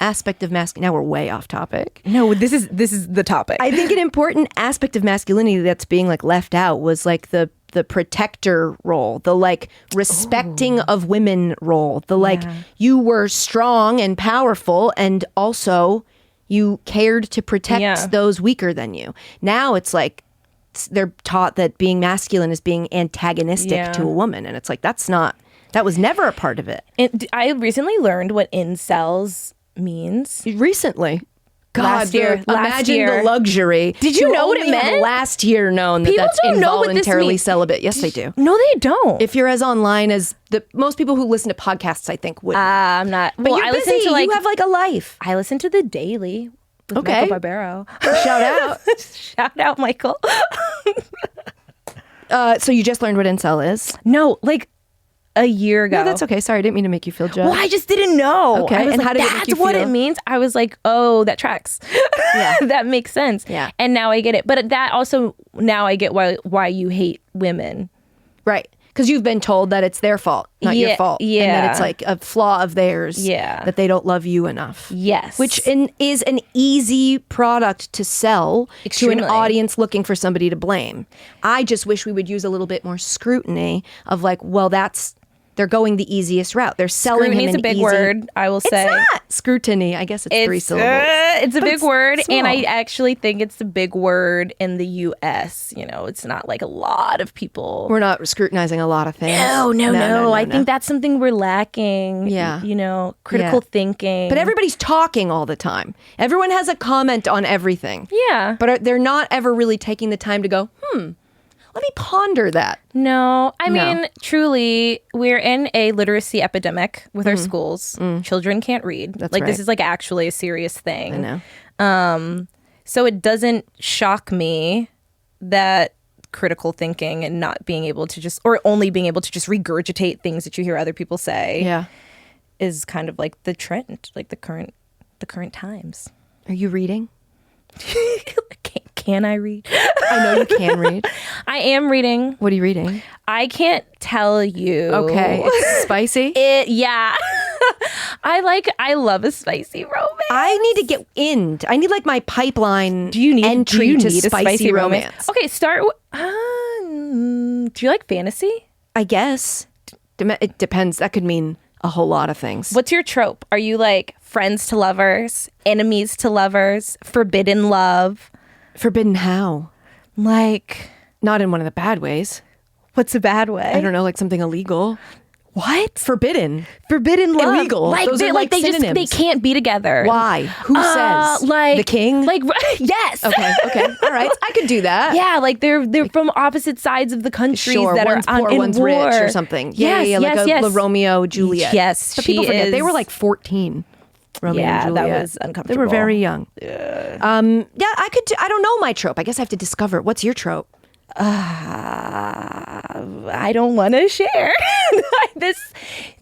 aspect of masculinity. Now we're way off topic. No, this is the topic. I think an important aspect of masculinity that's being like left out was like the protector role, the like respecting of women role, the like you were strong and powerful and also you cared to protect those weaker than you. Now it's like they're taught that being masculine is being antagonistic to a woman, and it's like that was never a part of it. And I recently learned what incels means. Recently. God, last year. Imagine the luxury. Did you know what it meant? Last year known that People that's don't know what this involuntarily means. celibate. Yes, they do. No, they don't. If you're as online as most people who listen to podcasts, I think would. I'm not. But you're I busy. listen to you have like a life. I listen to The Daily with Michael Barbaro. Shout out. Shout out, Michael. So you just learned what incel is? No, like a year ago. No, that's okay. Sorry, I didn't mean to make you feel judged. Well, I just didn't know. Okay, I was and like, how did it make you that's what feel? it means. I was like, oh, that tracks. Yeah. That makes sense. Yeah. And now I get it. But that also, now I get why you hate women. Right. Because you've been told that it's their fault, not your fault. Yeah. And that it's like a flaw of theirs. Yeah. That they don't love you enough. Yes. Which is an easy product to sell to an Extremely. audience looking for somebody to blame. I just wish we would use a little bit more scrutiny of like, well, they're going the easiest route. They're selling Scrutiny's him a big word, I will say. It's not scrutiny. I guess it's 3 syllables. It's a big word, small. and I actually think it's a big word in the U.S. It's not like a lot of people. We're not scrutinizing a lot of things. No. I think that's something we're lacking. Yeah. Critical thinking. But everybody's talking all the time. Everyone has a comment on everything. Yeah. But they're not ever really taking the time to go, let me ponder that. No, I mean, truly, we're in a literacy epidemic with our schools. Children can't read. That's This right. is like actually a serious thing. I know. So it doesn't shock me that critical thinking and not being able to only being able to just regurgitate things that you hear other people say is kind of like the trend, like the current times. Are you reading? Can I read? I know you can read. I am reading. What are you reading? I can't tell you. Okay. It's spicy? Yeah. I love a spicy romance. I need to get in. I need like my pipeline do you need entry to a spicy romance. Okay, start. Do you like fantasy? I guess. It depends. That could mean a whole lot of things. What's your trope? Are you like friends to lovers, enemies to lovers, forbidden love? Forbidden how? Like, not in one of the bad ways. What's a bad way? I don't know, like something illegal. What? Forbidden love. Illegal. Like those are like they synonyms. they can't be together. Why? Who says? Like the king? Like yes. Okay. All right. I could do that. Yeah, like they're from opposite sides of the countries that one's are poor, in one's war. rich or something. Yeah, like a Romeo Juliet. Yes, but people forget they were like 14. Romeo and Juliet. That was uncomfortable. They were very young. Yeah. I could. I don't know my trope. I guess I have to discover it. What's your trope? I don't want to share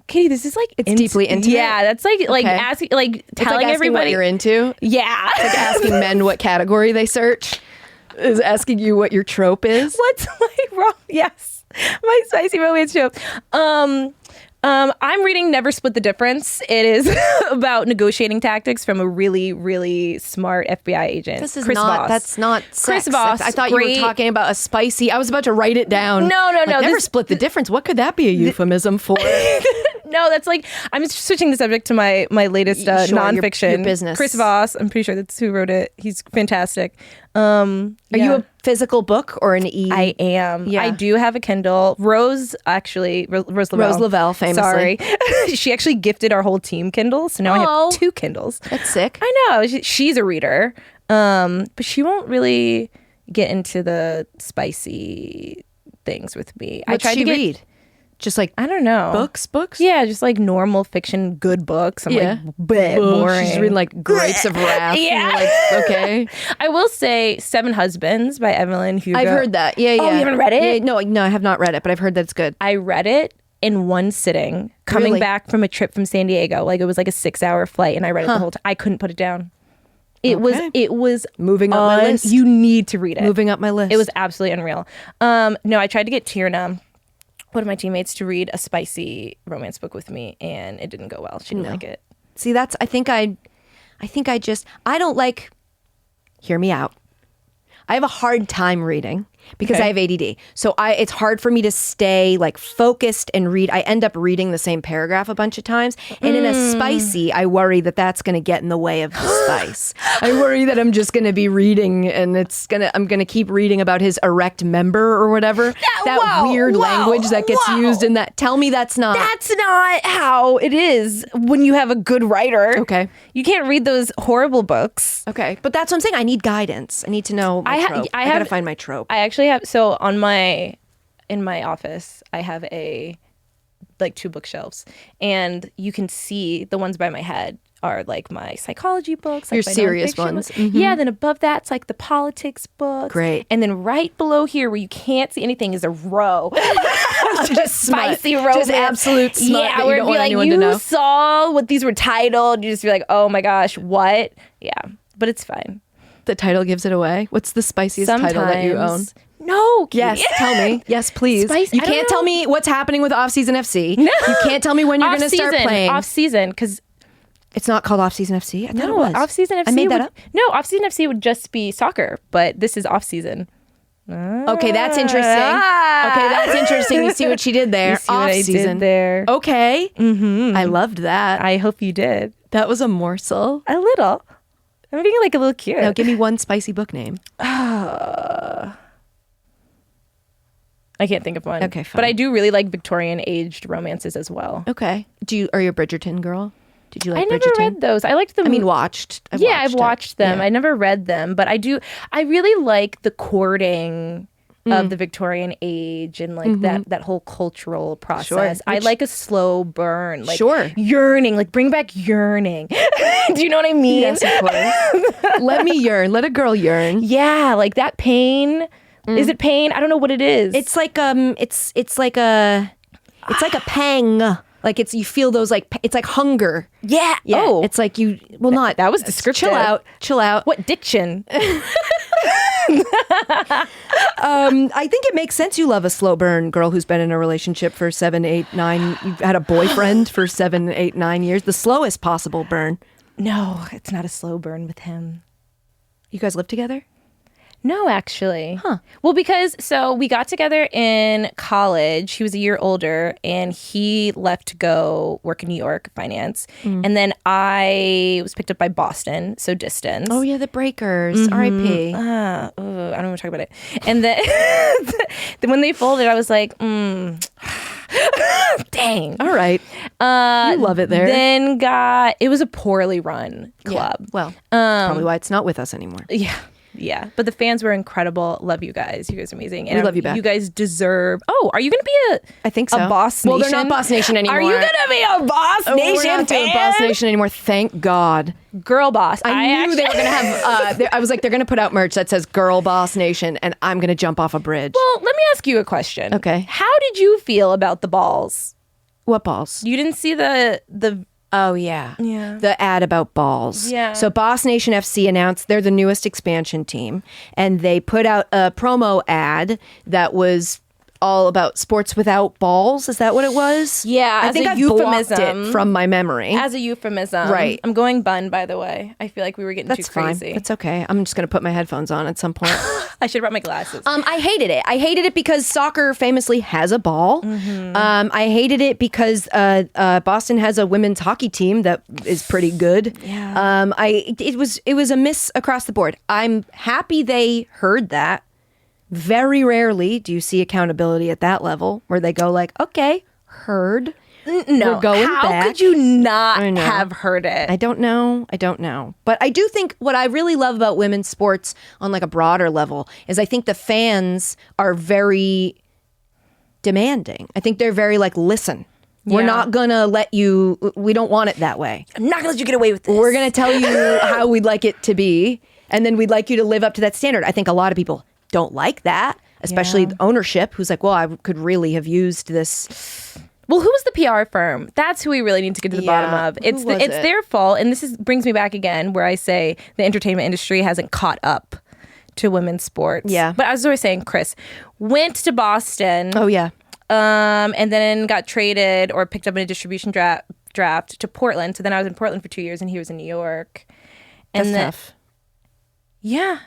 Katie, this is like it's deeply intimate. Yeah, that's like asking, like telling asking everybody what you're into. Yeah, it's like asking men what category they search. Is asking you what your trope is. What's my wrong? Yes, my spicy romance trope. I'm reading Never Split the Difference. It is about negotiating tactics from a really, really smart FBI agent. This is Chris Voss. That's not sex. Chris Voss. I thought you were talking about a spicy. I was about to write it down. No. Never Split the Difference. What could that be a euphemism for? No, that's like, I'm switching the subject to my latest nonfiction. Your business. Chris Voss. I'm pretty sure that's who wrote it. He's fantastic. Are you a physical book or an e? I am. Yeah. I do have a Kindle. Rose Lavelle, famously. Sorry. She actually gifted our whole team Kindles. So now I have 2 Kindles. That's sick. I know. She's a reader. But she won't really get into the spicy things with me. What's I tried to read? Just like, I don't know. Books? Yeah, just like normal fiction, good books. I'm like, boring. She's reading like Grapes of Wrath. Yeah. Like, okay. I will say 7 Husbands by Evelyn Hugo. I've heard that. Yeah. Oh, you haven't read it? Yeah, no, I have not read it, but I've heard that it's good. I read it in one sitting, coming back from a trip from San Diego. Like it was like a 6-hour flight, and I read it the whole time. I couldn't put it down. It was moving up my list. You need to read it. Moving up my list. It was absolutely unreal. No, I tried to get Tierna, one of my teammates, to read a spicy romance book with me, and it didn't go well. She didn't like it. See, I don't like, hear me out. I have a hard time reading because I have ADD. So it's hard for me to stay like focused and read. I end up reading the same paragraph a bunch of times. And in a spicy, I worry that that's going to get in the way of the spice. I worry that I'm just going to be reading and I'm going to keep reading about his erect member or whatever. Weird language that gets used in that. Tell me that's not. That's not how it is when you have a good writer. Okay. You can't read those horrible books. Okay. But that's what I'm saying. I need guidance. I need to know my trope. I got to find my trope. I actually have, in my office, I have like 2 bookshelves, and you can see the ones by my head are like my psychology books, like your my serious ones. Mm-hmm. Yeah, then above that's like the politics books. Great. And then right below here where you can't see anything is a row. Just spicy romance. Just absolute smut that you where don't it'd be want like, anyone to know. you saw what these were titled, you just be like, oh my gosh, what? Yeah, but it's fine. The title gives it away. What's the spiciest title that you own? No. Yes, tell me. Yes, please. You can't tell me what's happening with Offseason FC. No. You can't tell me when you're going to start playing. Off-season, because it's not called Offseason FC. I thought it was. Off-season FC. I made that up. No, Off-season FC would just be soccer, but this is off-season. Okay, that's interesting. Okay, that's interesting. You see what she did there? You see what I did there. Okay. Mm-hmm. I loved that. I hope you did. That was a morsel. A little. I'm being like a little cute. Now, give me one spicy book name. I can't think of one. Okay, fine. But I do really like Victorian aged romances as well. Okay. Are you a Bridgerton girl? Did you like Bridgerton? I never read those. I liked them. I mean, watched. I've watched them. Yeah. I never read them, but I do. I really like the courting of the Victorian age and like that whole cultural process. Sure. I like a slow burn, like yearning, like bring back yearning. Do you know what I mean? Yes, of course. Let me yearn. Let a girl yearn. Yeah, like that pain. Is it pain? I don't know what it is. It's like it's like a pang. Like you feel those like it's like hunger. Yeah. Oh, it's like you. Well, not that was descriptive. Chill out. What diction? I think it makes sense you love a slow burn girl who's been in a relationship for 7, 8, 9. You've had a boyfriend for 7, 8, 9 years. The slowest possible burn. No, it's not a slow burn with him. You guys live together? No, actually. Huh. Well, because so we got together in college. He was a year older and he left to go work in New York, finance. And then I was picked up by Boston, so distance. Oh, yeah, the Breakers. R.I.P. I don't want to talk about it. And then, then when they folded, I was like, dang. All right. You love it there. Then it was a poorly run club. Yeah. Well, probably why it's not with us anymore. Yeah. Yeah. But the fans were incredible. Love you guys. You guys are amazing. And we love you back. You guys deserve. Oh, are you going to be I think so. a Boss Nation? Well, they're not Boss Nation anymore. Are you going to be a Boss Nation We're not doing fan? Boss Nation anymore. Thank God. Girl Boss. I knew they were going to have, I was like, they're going to put out merch that says Girl Boss Nation, and I'm going to jump off a bridge. Well, let me ask you a question. Okay. How did you feel about the balls? What balls? You didn't see the Oh, yeah. Yeah. The ad about balls. Yeah. So Boss Nation FC announced they're the newest expansion team, and they put out a promo ad that was all about sports without balls. Is that what it was? Yeah, I as think a I blocked euphemism. it from my memory. as a euphemism. Right. I'm going bun, by the way. I feel like we were getting That's too fine. crazy. That's okay. I'm just going to put my headphones on at some point. I should have brought my glasses. I hated it. I hated it because soccer famously has a ball. I hated it because Boston has a women's hockey team that is pretty good. Yeah. It was a miss across the board. I'm happy they heard that. Very rarely do you see accountability at that level where they go like, okay, heard. No, We're going how back. could you not I know. have heard it? I don't know. But I do think what I really love about women's sports on like a broader level is I think the fans are very demanding. I think they're very like, listen, we're Yeah. not going to let you, we don't want it that way. I'm not gonna let you get away with this. We're going to tell you how we'd like it to be. And then we'd like you to live up to that standard. I think a lot of people don't like that, especially Yeah. ownership who's like, well, I could really have used this. Well, who was the PR firm? That's who we really need to get to the bottom Yeah. of. It's Who was it? their fault, and brings me back again where I say the entertainment industry hasn't caught up to women's sports. Yeah. But as I was saying, Chris went to Boston. Oh, yeah. And then got traded or picked up in a distribution draft to Portland. So then I was in Portland for 2 years, and he was in New York. And That's then, tough. Yeah.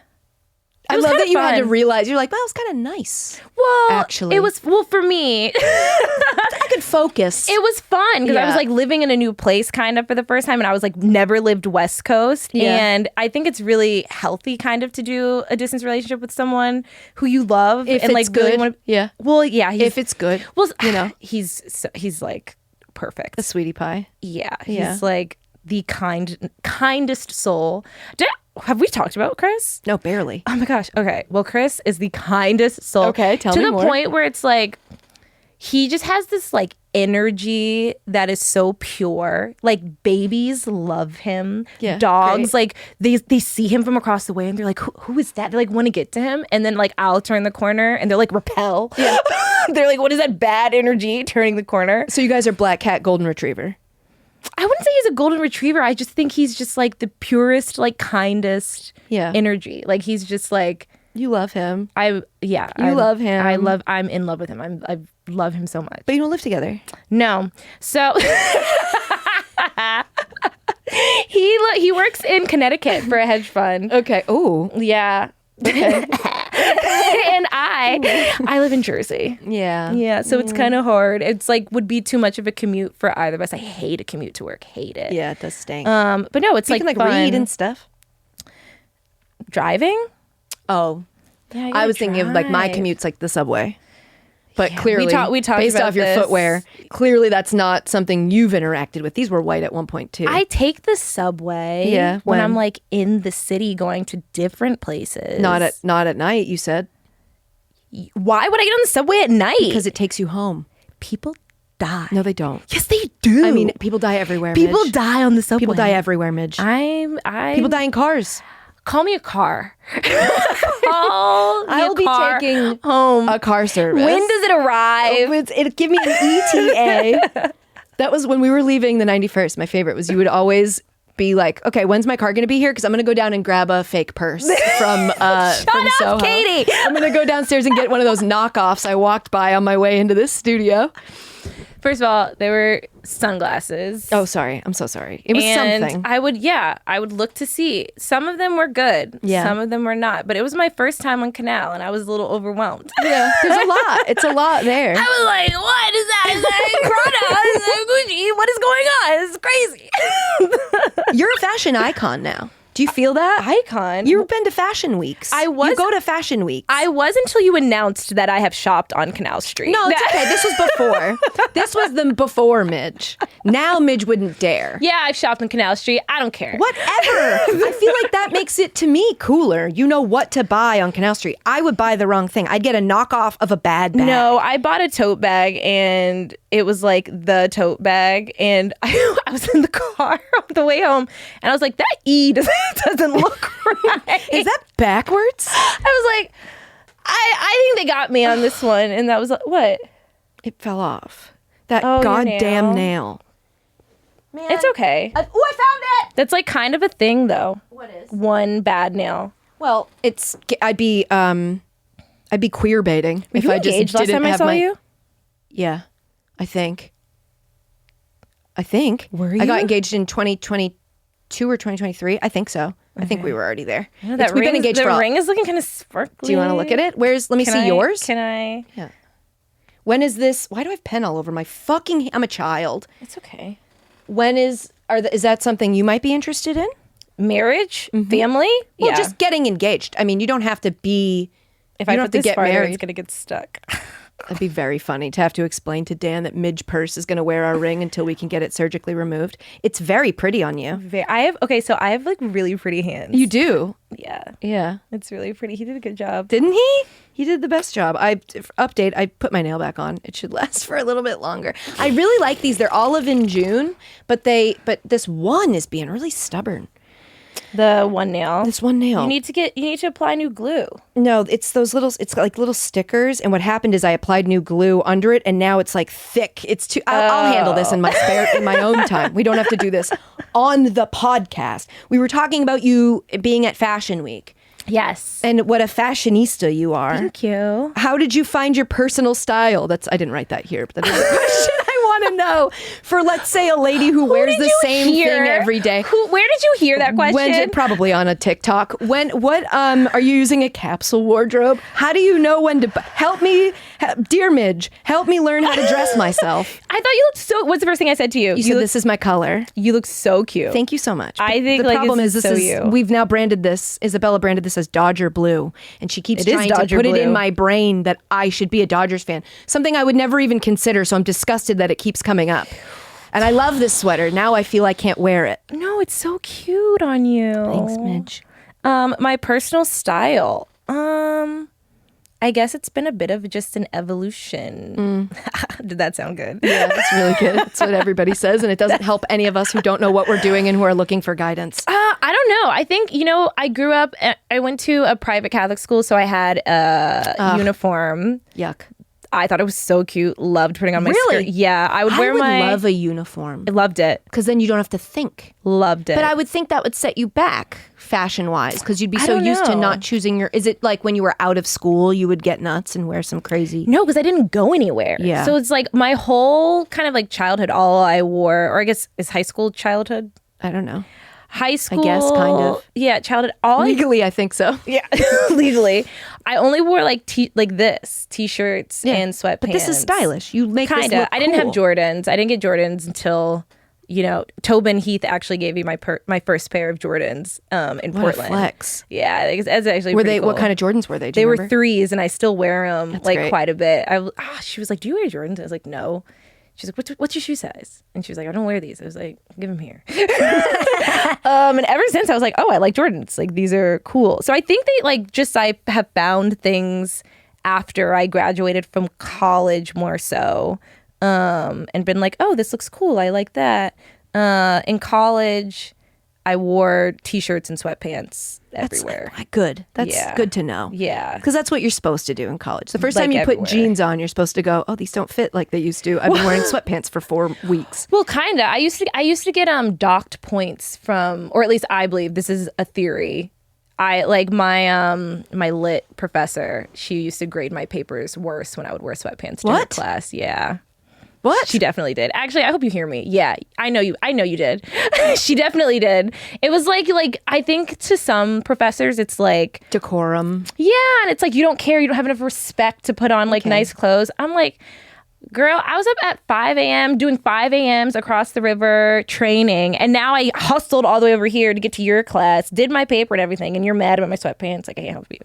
I love that you had to realize, you're like, well, it was kind of nice. Well, actually. it was, for me, I could focus. it was fun because I was Yeah. like living in a new place kind of for the first time, and I was like never lived West Coast. Yeah. And I think it's really healthy kind of to do a distance relationship with someone who you love If and it's like really good. want to. Yeah. Well, yeah. If it's good, well, you know. he's like perfect. a sweetie pie. Yeah, Yeah. he's like the kindest soul. Have we talked about Chris? No, barely. Oh my gosh. Okay. Well, Chris is the kindest soul. Okay, tell to me the more. point where it's like he just has this like energy that is so pure. Like babies love him. Yeah, Dogs great. like they see him from across the way and they're like, who is that? They like want to get to him, and then like I'll turn the corner and they're like repel. Yeah. They're like, what is that bad energy turning the corner? So you guys are black cat, golden retriever. I wouldn't say he's a golden retriever. I just think he's just like the purest, like kindest Yeah. energy. Like he's just like You love him, I'm love him. I'm in love with him. I love him so much. but you don't live together. No. So he works in Connecticut for a hedge fund. Okay. Oh. Yeah. Okay. And I live in Jersey. Yeah. Yeah, so it's kind of hard. It's like would be too much of a commute for either of us. I hate a commute to work. Hate it. Yeah, it does stink. But no, it's you like can like fun. read and stuff. Driving. Oh. Yeah, you I gotta was thinking of like my drive. commute's like the subway. But Yeah, clearly, we talked based about off your this. footwear, clearly that's not something you've interacted with. These were white at one point too. I take the subway Yeah, when when? I'm like in the city going to different places. not at night. You said Why would I get on the subway at night? because it takes you home. people die. No, they don't. Yes, they do. I mean, people die everywhere. people Midge. die on the subway. People die everywhere, Midge. I People die in cars. Call me a car. Call me I'll a be car taking home. a car service. When does it arrive? It'd give me an ETA. That was when we were leaving the 91st. My favorite was you would always be like, okay, when's my car going to be here? Because I'm going to go down and grab a fake purse from Soho. Katie. I'm going to go downstairs and get one of those knockoffs I walked by on my way into this studio. First of all, they were sunglasses. Oh, sorry. I'm so sorry. It was and something. I would look to see. Some of them were good. Yeah. Some of them were not. But it was my first time on Canal, and I was a little overwhelmed. Yeah. There's a lot. It's a lot there. I was like, what is that? Is that Prada? Is that Gucci? What is going on? It's crazy. You're a fashion icon now. Do you feel that? Icon? You've been to fashion weeks. I was. You go to fashion weeks. I was until you announced that I have shopped on Canal Street. No, it's okay. This was before. This was the before Midge. Now Midge wouldn't dare. Yeah, I've shopped on Canal Street. I don't care. Whatever. I feel like that makes it, to me, cooler. You know what to buy on Canal Street. I would buy the wrong thing. I'd get a knockoff of a bad bag. No, I bought a tote bag, and it was like the tote bag, and I was in the car on the way home, and I was like, that E doesn't look right. Is that backwards? I was like, I think they got me on this one, and that was like, what? It fell off. That Oh, your goddamn nail. nail. Man. It's okay. I found it. That's like kind of a thing, though. What is? One bad nail. Well, I'd be queer baiting if you I just engaged last didn't time I have saw my. you? Yeah, I think. Were I got you? engaged in 2022 or 2023. I think so. I think we were already there. Oh, that We've been engaged for. The ring is looking kind of sparkly. Do you want to look at it? Let me see yours. Can I? Yeah. When is this? Why do I have pen all over my fucking? I'm a child. It's okay. When is that something you might be interested in? Marriage, family. Well, yeah. just getting engaged. I mean, you don't have to be. If you I don't put have to this get farther, married. it's gonna get stuck. That'd be very funny to have to explain to Dan that Midge Purce is going to wear our ring until we can get it surgically removed. It's very pretty on you. I have like really pretty hands. You do. Yeah, Yeah. it's really pretty. He did a good job. Didn't he? He did the best job. I put my nail back on. It should last for a little bit longer. I really like these. They're olive in June, but this one is being really stubborn. The one nail. This one nail. You need to apply new glue. No, it's like little stickers. And what happened is I applied new glue under it, and now it's like thick. It's too. I'll handle this in my own time. We don't have to do this on the podcast. We were talking about you being at Fashion Week. Yes. And what a fashionista you are. Thank you. How did you find your personal style? I didn't write that here, but that is a question I want to know for, let's say, a lady who wears the same thing every day. Where did you hear that question? Probably on a TikTok. Are you using a capsule wardrobe? How do you know when to help me, dear Midge? Help me learn how to dress myself. I thought you looked so. What's the first thing I said to you? You said this is my color. You look so cute. Thank you so much. I think the problem is this is you. We've now branded this. Isabella branded this as Dodger Blue, and she keeps trying to Dodger put it Blue. in my brain that I should be a Dodgers fan. Something I would never even consider. So I'm disgusted that it keeps coming up. And I love this sweater. Now I feel I can't wear it. No, it's so cute on you. Thanks, Midge. My personal style. I guess it's been a bit of just an evolution. Did that sound good? Yeah, it's really good. That's what everybody says, and it doesn't help any of us who don't know what we're doing and who are looking for guidance. I don't know. I think, I grew up, I went to a private Catholic school, so I had a uniform. Yuck. I thought it was so cute. Loved putting on my skirt. Yeah, I would love a uniform. I loved it. Because then you don't have to think. Loved it. But I would think that would set you back fashion-wise because you'd be so don't used to know. not choosing is it like when you were out of school, you would get nuts and wear some crazy... No, because I didn't go anywhere. Yeah. So it's like my whole kind of like childhood, all I wore, or I guess is high school childhood? I don't know. High school. I guess, kind of. Yeah, childhood. All Legally, I think so. Yeah, legally. I only wore like t-shirts and sweatpants. But this is stylish. You make this Kinda. look I didn't have cool. Jordans. I didn't get Jordans until, Tobin Heath actually gave me my first pair of Jordans in What Portland. a flex. Yeah, it's actually Were pretty they? cool. What kind of Jordans were they? Do They you were remember? 3s, and I still wear them great. quite a bit. She was like, "Do you wear Jordans?" I was like, "No." She's like, "What's your shoe size?" And she was like, "I don't wear these." I was like, "Give them here." And ever since, I was like, "Oh, I like Jordans. Like these are cool." So I think I have found things after I graduated from college more so, and been like, "Oh, this looks cool. I like that." In college, I wore t-shirts and sweatpants everywhere. Good. That's good to know. Yeah. Because that's what you're supposed to do in college. The first time you put jeans on, you're supposed to go, oh, these don't fit like they used to. I've been wearing sweatpants for 4 weeks. Well, kind of. I used to get docked points from, or at least I believe this is a theory. I like my lit professor. She used to grade my papers worse when I would wear sweatpants during class. Yeah. What? She definitely did. Actually, I hope you hear me. Yeah, I know you did. She definitely did. It was like I think to some professors it's like decorum. Yeah, and it's like you don't care, you don't have enough respect to put on like nice clothes. I'm like, girl, I was up at 5 a.m. doing 5 a.m.s across the river training, and now I hustled all the way over here to get to your class, did my paper and everything, and you're mad about my sweatpants. Like, I can't help you.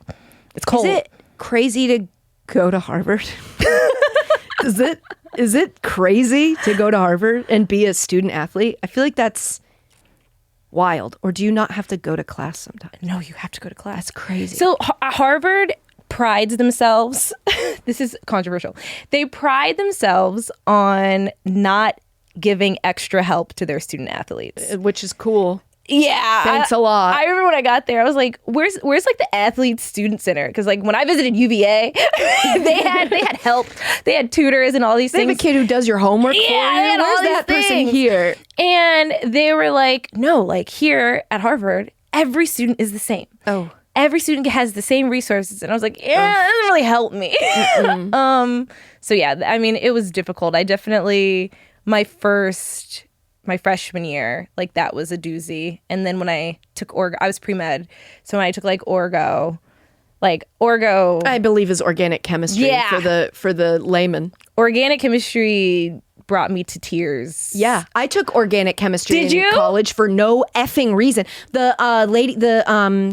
It's cold. Is it crazy to go to Harvard? Is it crazy to go to Harvard and be a student athlete? I feel like that's wild. Or do you not have to go to class sometimes? No, you have to go to class. That's crazy. So Harvard prides themselves, this is controversial, they pride themselves on not giving extra help to their student athletes. Which is cool. Yeah. Thanks a lot. I remember when I got there, I was like, where's like the athlete student center? Because like when I visited UVA, they had help. They had tutors and all these things. They have a kid who does your homework for you. Where's that person here? And they were like, no, like here at Harvard, every student is the same. Oh. Every student has the same resources. And I was like, yeah, that doesn't really help me. So yeah, I mean, it was difficult. I definitely, my freshman year, like that was a doozy. And then when I took Orgo, I was pre-med. So when I took like Orgo, I believe is organic chemistry for the layman. Organic chemistry brought me to tears. Yeah, I took organic chemistry in college for no effing reason. The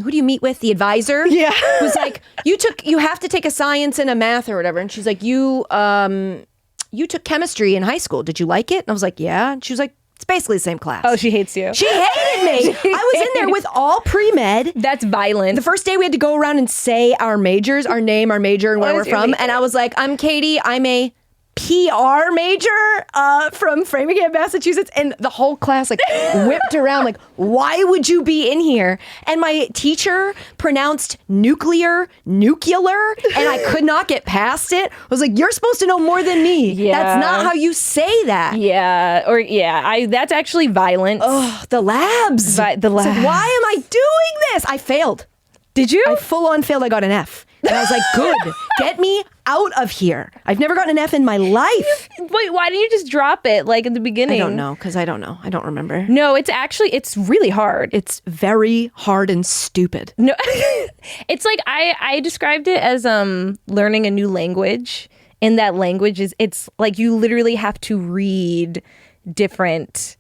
who do you meet with? The advisor? Yeah. Was like, you have to take a science and a math or whatever. And she's like, you took chemistry in high school. Did you like it? And I was like, yeah. And she was like, it's basically the same class. Oh, she hates you. She hated me. I was in there with all pre-med. That's violent. The first day we had to go around and say our majors, our name, our major, and where we're from. And I was like, I'm Katie. I'm a PR major from Framingham, Massachusetts. And the whole class like whipped around like, why would you be in here? And my teacher pronounced nuclear, and I could not get past it. I was like, you're supposed to know more than me. Yeah. That's not how you say that. Yeah. That's actually violent. Oh, the labs. The labs. Like, why am I doing this? I failed. Did you? I full on failed. I got an F. And I was like, good, get me out of here. I've never gotten an F in my life. Wait, why didn't you just drop it like at the beginning? I don't know, because I don't know. I don't remember. No, it's really hard. It's very hard and stupid. No, it's like I described it as learning a new language. And that language it's like you literally have to read different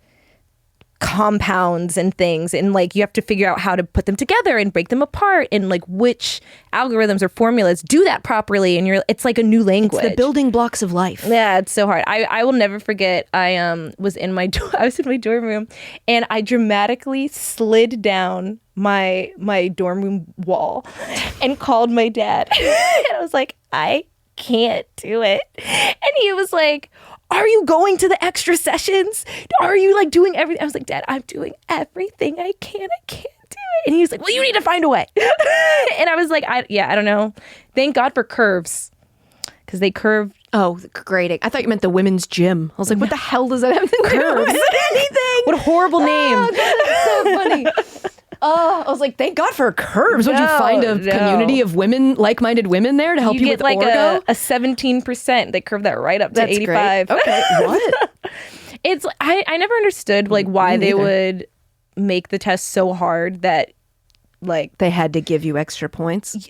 compounds and things, and like you have to figure out how to put them together and break them apart, and like which algorithms or formulas do that properly, and it's like a new language. It's the building blocks of life. Yeah, it's so hard. I will never forget. I was in my dorm room, and I dramatically slid down my dorm room wall and called my dad. And I was like, I can't do it. And he was like, are you going to the extra sessions? Are you like doing everything? I was like, Dad, I'm doing everything I can. I can't do it. And he was like, well, you need to find a way. And I was like, I don't know. Thank God for curves. Because they curve. Oh, grading. I thought you meant the women's gym. I was like, what the hell does that have to do with anything? What a horrible name. Oh, God, that's so funny. Oh, I was like, thank God for curves. Would you find a community of women, like-minded women there to help you with like Orgo? a 17%. They curve that right up to 85. Great. Okay, what? It's I never understood like why they would make the test so hard that like they had to give you extra points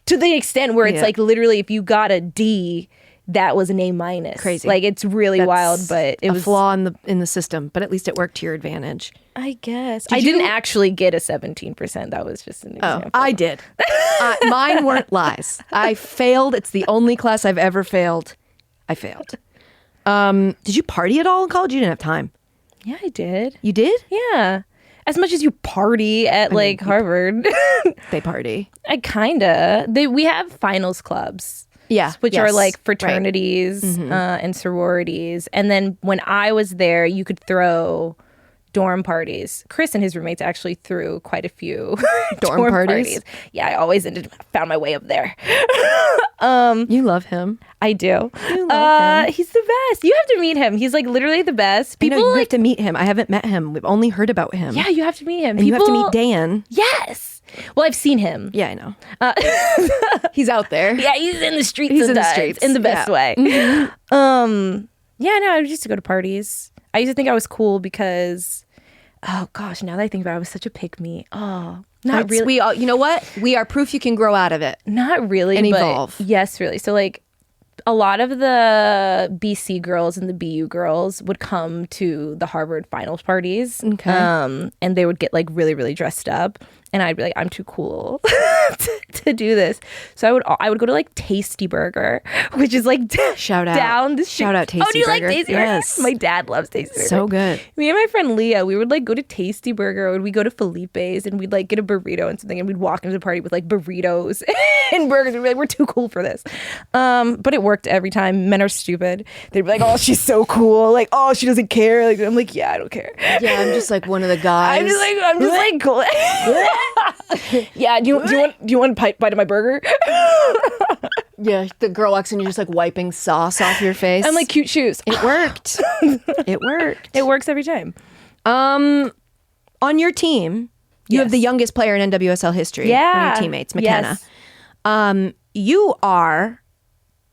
to the extent where it's like literally if you got a D, that was an A-. Crazy. Like it's really wild, but it was a flaw in the system, but at least it worked to your advantage. I guess. I didn't actually get a 17%. That was just an example. I did. Mine weren't lies. I failed. It's the only class I've ever failed. I failed. Did you party at all in college? You didn't have time. Yeah, I did. You did? Yeah. As much as you party at Harvard. They party. I kinda. We have finals clubs. Yeah. Which are like fraternities and sororities. And then when I was there, you could throw dorm parties. Chris and his roommates actually threw quite a few dorm parties. Yeah, I always found my way up there. You love him. I do. You love him. He's the best. You have to meet him. He's like literally the best. People you have to meet him. I haven't met him. We've only heard about him. Yeah, you have to meet him. And you have to meet Dan. Yes. Well, I've seen him. Yeah, I know. He's out there. Yeah, he's in the streets. He's in the streets in the best way. Mm-hmm. Yeah, no, I used to go to parties. I used to think I was cool because, oh gosh, now that I think about it, I was such a pick me. Oh, not really. We all, you know what? We are proof you can grow out of it. Not really, and but evolve. Yes, really. So like, a lot of the BC girls and the BU girls would come to the Harvard finals parties. Okay. And they would get like really, really dressed up. And I'd be like, I'm too cool to do this. So I would go to like Tasty Burger, which is like shout out down the street. Shout out Tasty Burger. Oh, do you like Tasty Burger? Yes. My dad loves Tasty Burger. So good. Me and my friend Leah, we would like go to Tasty Burger, or we'd go to Felipe's, and we'd like get a burrito and something, and we'd walk into the party with like burritos and burgers. We'd be like, we're too cool for this. But it worked every time. Men are stupid. They'd be like, oh, she's so cool. Like, oh, she doesn't care. Like, I'm like, yeah, I don't care. Yeah, I'm just like one of the guys. I'm just like cool. Yeah, do you want a bite of my burger? Yeah, the girl walks in, you're just like wiping sauce off your face. I'm like, cute shoes. It worked. It worked. It works every time. On your team, you have the youngest player in NWSL history. Yeah. One of your teammates, McKenna. Yes.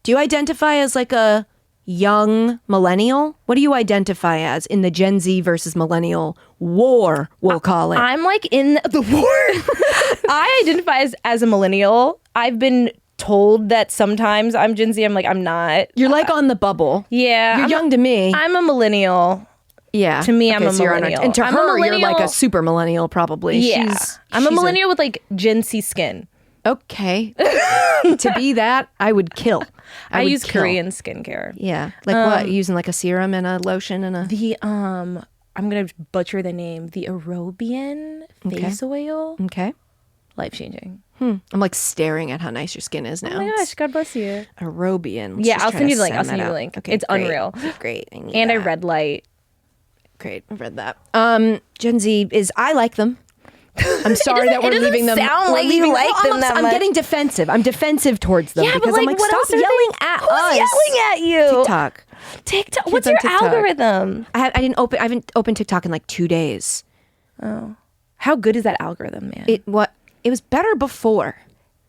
Do you identify as like a young millennial? What do you identify as in the Gen Z versus millennial war, we'll call it? I'm like in the war. I identify as a millennial. I've been told that sometimes I'm Gen Z. I'm like, I'm not. You're like on the bubble. Yeah. You're young to me. I'm a millennial. Yeah. To me, I'm a so millennial. And to I'm a her, you're millennial. like a super millennial probably. Yeah. I'm a millennial with like Gen Z skin. Okay. To be that, I would kill. I use Korean skincare. Yeah. Like what? Using like a serum and a lotion and a... I'm going to butcher the name. The Aerobian face oil. Okay. Life-changing. I'm like staring at how nice your skin is now. Oh my gosh, God bless you. Aerobian. Let's Yeah, just I'll try send to you the link. I'll that send you the out. link. Okay, It's great. unreal. Great. I need And that. I red light. Great. I've read that. Gen Z is, I like them. I'm sorry that we're leaving them. Sound we're like leaving you like them that I'm much. getting defensive. I'm defensive towards them Yeah, because but I'm like, like, what stop else are yelling they- at Who's us. yelling at you? TikTok. TikTok. What's on your TikTok. algorithm? I haven't opened TikTok in like 2 days. Oh, how good is that algorithm, man? It was better before.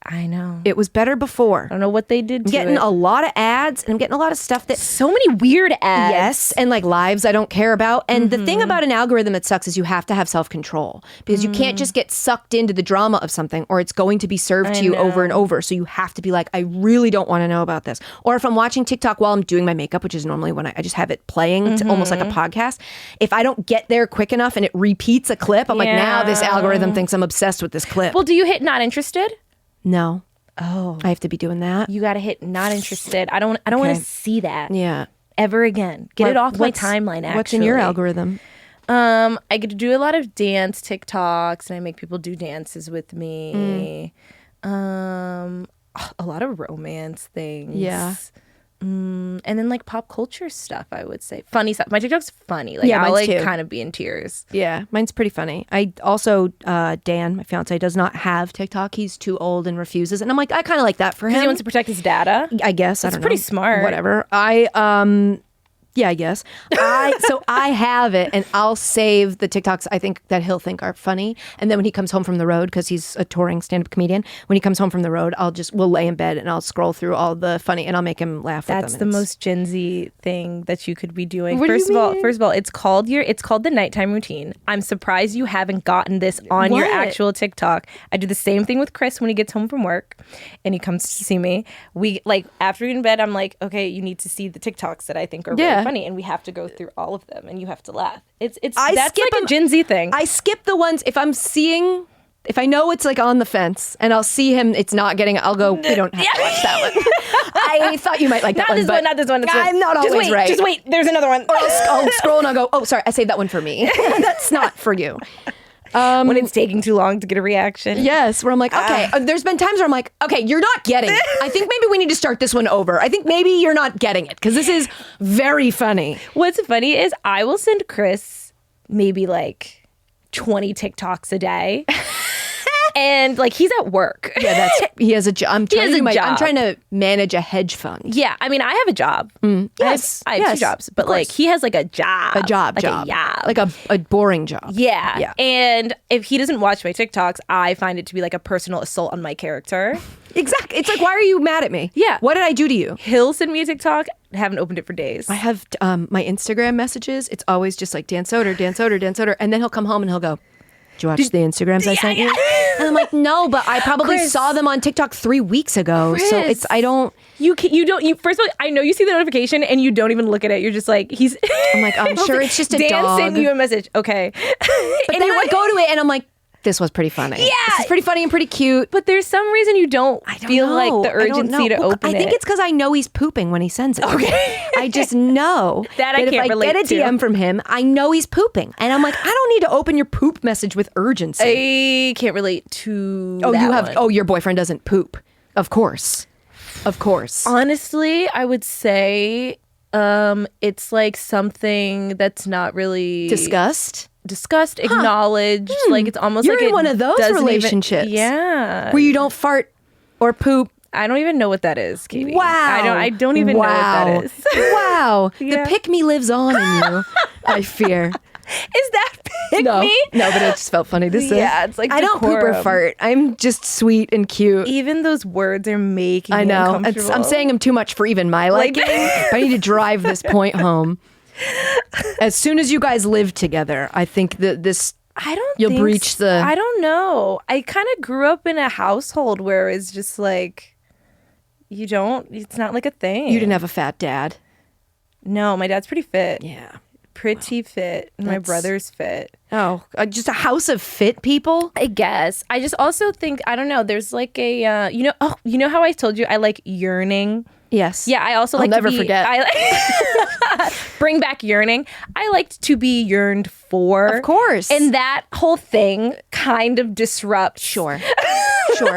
I know. It was better before. I don't know what they did to I'm getting it. a lot of ads, and I'm getting a lot of stuff that So many weird ads. yes, and like lives I don't care about. And the thing about an algorithm that sucks is you have to have self-control because you can't just get sucked into the drama of something, or it's going to be served to you over and over. So you have to be like, I really don't want to know about this. Or if I'm watching TikTok while I'm doing my makeup, which is normally when I just have it playing to almost like a podcast, if I don't get there quick enough and it repeats a clip, I'm like, now this algorithm thinks I'm obsessed with this clip. Well, do you hit not interested? No. Oh, I have to be doing that. you got to hit not interested. I don't want to see that Yeah. ever again. Get it off my timeline. Actually, What's in your algorithm? I get to do a lot of dance TikToks, and I make people do dances with me. A lot of romance things. Yeah. And then like pop culture stuff, I would say. Funny stuff. My TikTok's funny. Like, Yeah, I'll mine's like too. kind of be in tears. Yeah, mine's pretty funny. I also, Dan, my fiance, does not have TikTok. He's too old and refuses. And I'm like, I kind of like that for him. Because he wants to protect his data. I guess. I don't know. pretty smart. Whatever. Yeah, I guess. So I have it, and I'll save the TikToks I think that he'll think are funny. And then when he comes home from the road, because he's a touring stand-up comedian, when he comes home from the road, we'll lay in bed and I'll scroll through all the funny, and I'll make him laugh. That's with them. the most Gen Z thing that you could be doing. What do First you of mean? all, it's called the nighttime routine. I'm surprised you haven't gotten this on your What? actual TikTok. I do the same thing with Chris when he gets home from work and he comes to see me. We like after we get in bed, I'm like, okay, you need to see the TikToks that I think are really funny, and we have to go through all of them, and you have to laugh. That's skip like a Gen Z thing. I skip the ones if if I know it's like on the fence and I'll see him, it's not getting, I'll go, we don't have to watch that one. I thought you might like that not one. this one, not this one. I'm not always right. Just wait, there's another one. Or I'll scroll and I'll go, oh, sorry, I saved that one for me. That's not for you. When it's taking too long to get a reaction. Yes, where I'm like, okay, there's been times where I'm like, okay, you're not getting it. I think maybe we need to start this one over. I think maybe you're not getting it because this is very funny. What's funny is I will send Chris maybe like 20 TikToks a day. And like he's at work. Yeah, he has a job. I'm trying to manage a hedge fund. Yeah, I mean, I have a job. Yes, I have 2 jobs, but like he has like a job, like a boring job. Yeah. And if he doesn't watch my TikToks, I find it to be like a personal assault on my character. Exactly. It's like, why are you mad at me? Yeah. What did I do to you? He'll send me a TikTok. Haven't opened it for days. I have my Instagram messages. It's always just like Dan Soder, Dan Soder, Dan Soder, and then he'll come home and he'll go, "Did you watch the Instagrams I sent you?" And I'm like, "No, but I probably saw them on TikTok 3 weeks ago." So it's You first of all, I know you see the notification and you don't even look at it. You're just like, I'm like, I'm sure it's just a Dan dog. sent you a message. Okay. But then I go to it and I'm like, this was pretty funny. Yeah. This is pretty funny and pretty cute. But there's some reason you don't feel like the urgency to open it. I think it's because I know he's pooping when he sends it. Okay. I just know that I can't relate to. If I get a DM from him, I know he's pooping. And I'm like, I don't need to open your poop message with urgency. I can't relate to that one. Your boyfriend doesn't poop. Of course. Honestly, I would say it's like something that's not really discussed, acknowledged. Like it's almost You're like in one of those relationships. Yeah. Where you don't fart or poop. I don't even know what that is, Katie. Wow. I don't even know what that is. Wow. Yeah. The pick-me lives on in you, I fear. Is that pick me? No, but it just felt funny to say. Yeah, it's like I don't poop or fart. I'm just sweet and cute. Even those words are making me know. uncomfortable. I'm saying them too much for even my liking. But I need to drive this point home. As soon as you guys live together, I think that you'll breach the... I don't know. I kind of grew up in a household where it's just like, it's not like a thing. You didn't have a fat dad? No, my dad's pretty fit. Yeah. Pretty fit. My brother's fit. Oh, just a house of fit people? I guess. I just also think, I don't know, there's like a, you know how I told you I like yearning? Yes. Yeah, I also I'll never forget. Bring back yearning. I liked to be yearned for. Of course. And that whole thing kind of disrupts. Sure.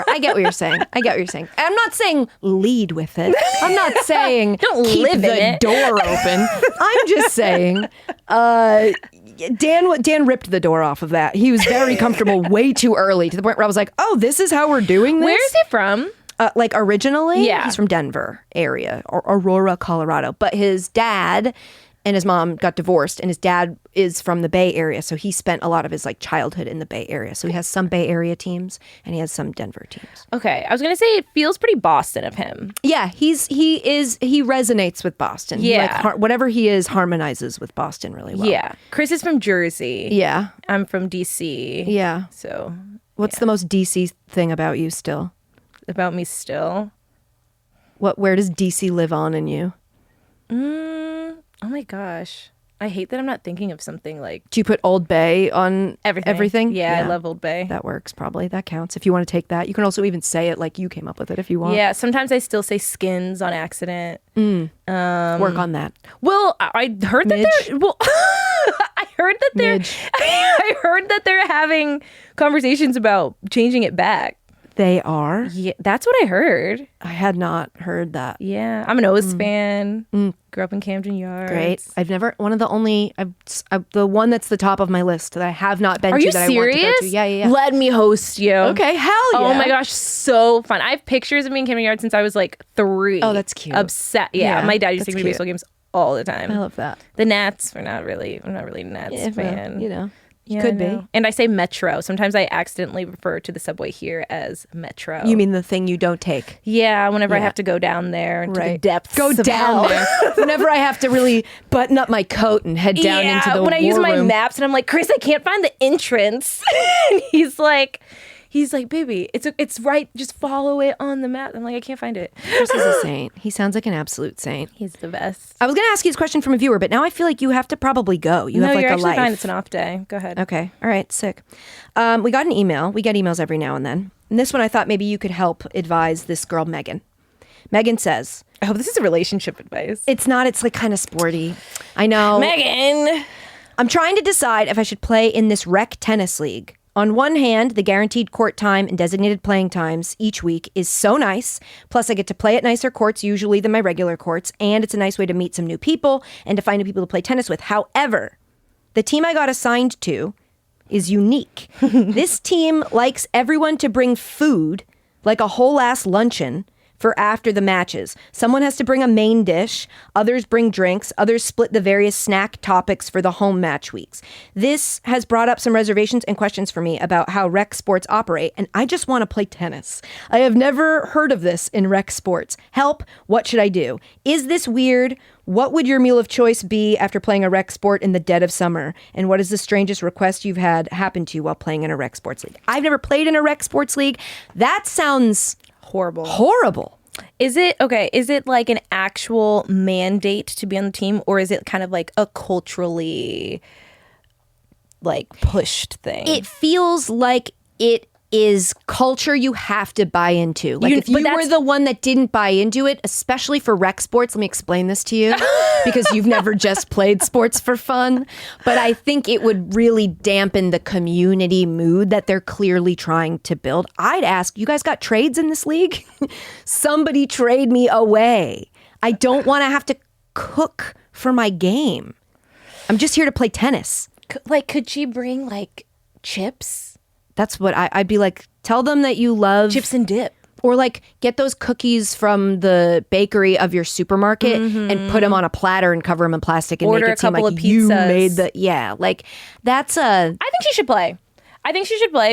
I get what you're saying. I'm not saying lead with it. I'm not saying don't keep live the in it. door open. I'm just saying Dan ripped the door off of that. He was very comfortable way too early to the point where I was like, oh, this is how we're doing this? Where is he from? Like originally, yeah. He's from Denver area, or Aurora, Colorado. But his dad and his mom got divorced, and his dad is from the Bay Area, so he spent a lot of his like childhood in the Bay Area. So he has some Bay Area teams, and he has some Denver teams. Okay, I was gonna say it feels pretty Boston of him. Yeah, he resonates with Boston. Yeah, he, whatever he is harmonizes with Boston really well. Yeah, Chris is from Jersey. Yeah, I'm from DC. Yeah. So what's the most DC thing about you still? About me still? Where does DC live on in you? Oh my gosh. I hate that I'm not thinking of something like... Do you put Old Bay on everything? Yeah, I love Old Bay. That works probably. That counts. If you want to take that. You can also even say it like you came up with it if you want. Yeah, sometimes I still say skins on accident. Work on that. Well, I heard that they're... Well, I heard that they're... I heard that they're having conversations about changing it back. They are? Yeah, that's what I heard. I had not heard that. Yeah, I'm an O's fan. Grew up in Camden Yards. Great. I've never, the one that's the top of my list that I have not been to that I want to go to. Yeah. Let me host you. Okay, hell yeah. Oh my gosh, so fun. I have pictures of me in Camden Yards since I was like 3. Oh, that's cute. Obsessed. Yeah, my dad used to take me to baseball games all the time. I love that. The Nats, I'm not really a Nats fan. Well, Yeah, could be. And I say Metro. Sometimes I accidentally refer to the subway here as Metro. You mean the thing you don't take? Yeah, whenever I have to go down there into the depths Go of down hell. there. Whenever I have to really button up my coat and head down into the when I use my room. maps and I'm like, Chris, I can't find the entrance. And he's like, baby, it's right. Just follow it on the map. I'm like, I can't find it. Chris is a saint. He sounds like an absolute saint. He's the best. I was going to ask you this question from a viewer, but now I feel like you have to probably go. You have like you're a actually life. fine. It's an off day. Go ahead. Okay. All right. Sick. We got an email. We get emails every now and then. And this one I thought maybe you could help advise this girl, Megan. Megan says, I hope this is a relationship advice. It's not. It's like kind of sporty. I know. Megan. I'm trying to decide if I should play in this rec tennis league. On one hand, the guaranteed court time and designated playing times each week is so nice. Plus, I get to play at nicer courts usually than my regular courts, and it's a nice way to meet some new people and to find new people to play tennis with. However, The team I got assigned to is unique. This team likes everyone to bring food, like a whole ass luncheon, for after the matches. Someone has to bring a main dish, others bring drinks, others split the various snack topics for the home match weeks. This has brought up some reservations and questions for me about how rec sports operate, and I just want to play tennis. I have never heard of this in rec sports. Help, what should I do? Is this weird? What would your meal of choice be after playing a rec sport in the dead of summer? And what is the strangest request you've had happen to you while playing in a rec sports league? I've never played in a rec sports league. That sounds horrible. Is it okay? Is it like an actual mandate to be on the team, or is it kind of like a culturally like pushed thing? It feels like it is culture you have to buy into. Like if you were the one that didn't buy into it, especially for rec sports, let me explain this to you because you've never just played sports for fun. But I think it would really dampen the community mood that they're clearly trying to build. I'd ask, you guys got trades in this league? Somebody trade me away. I don't want to have to cook for my game. I'm just here to play tennis. Like, could she bring like chips? That's what I'd be like, tell them that you love chips and dip. Or like get those cookies from the bakery of your supermarket and put them on a platter and cover them in plastic and order make it seem a couple like of pizzas. you made like that's I think she should play.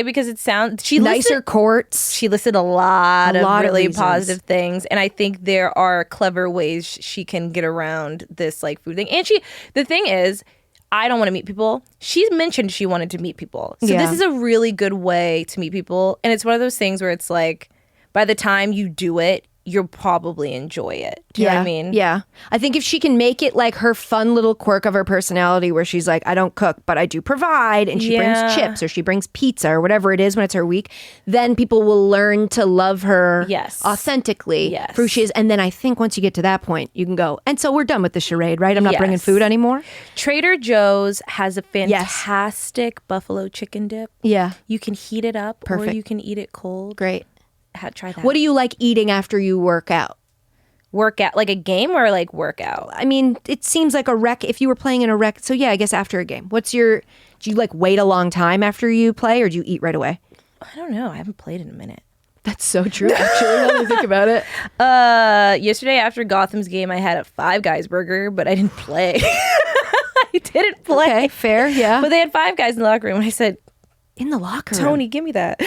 Because it sounds nicer courts. She listed a lot of really reasons. positive things, and I think there are clever ways she can get around this like food thing. And the thing is, I don't want to meet people. She's mentioned she wanted to meet people. So this is a really good way to meet people. And it's one of those things where it's like, by the time you do it, you'll probably enjoy it. Do you know what I mean? Yeah. I think if she can make it like her fun little quirk of her personality where she's like, I don't cook, but I do provide, and she brings chips or she brings pizza or whatever it is when it's her week, then people will learn to love her authentically for who she is. And then I think once you get to that point, you can go, and so we're done with the charade, right? I'm not bringing food anymore. Trader Joe's has a fantastic buffalo chicken dip. Yeah. You can heat it up or you can eat it cold. Great. Try that. What do you like eating after you work out? Workout, like a game or like workout? I mean, it seems like a rec. If you were playing in a rec, so yeah, I guess after a game. Do you like wait a long time after you play, or do you eat right away? I don't know. I haven't played in a minute. That's so true, actually, now that I think about it. Yesterday after Gotham's game, I had a Five Guys burger, but I didn't play. I didn't play. Okay, fair, yeah. But they had Five Guys in the locker room, and I said, in the locker room? Tony, give me that.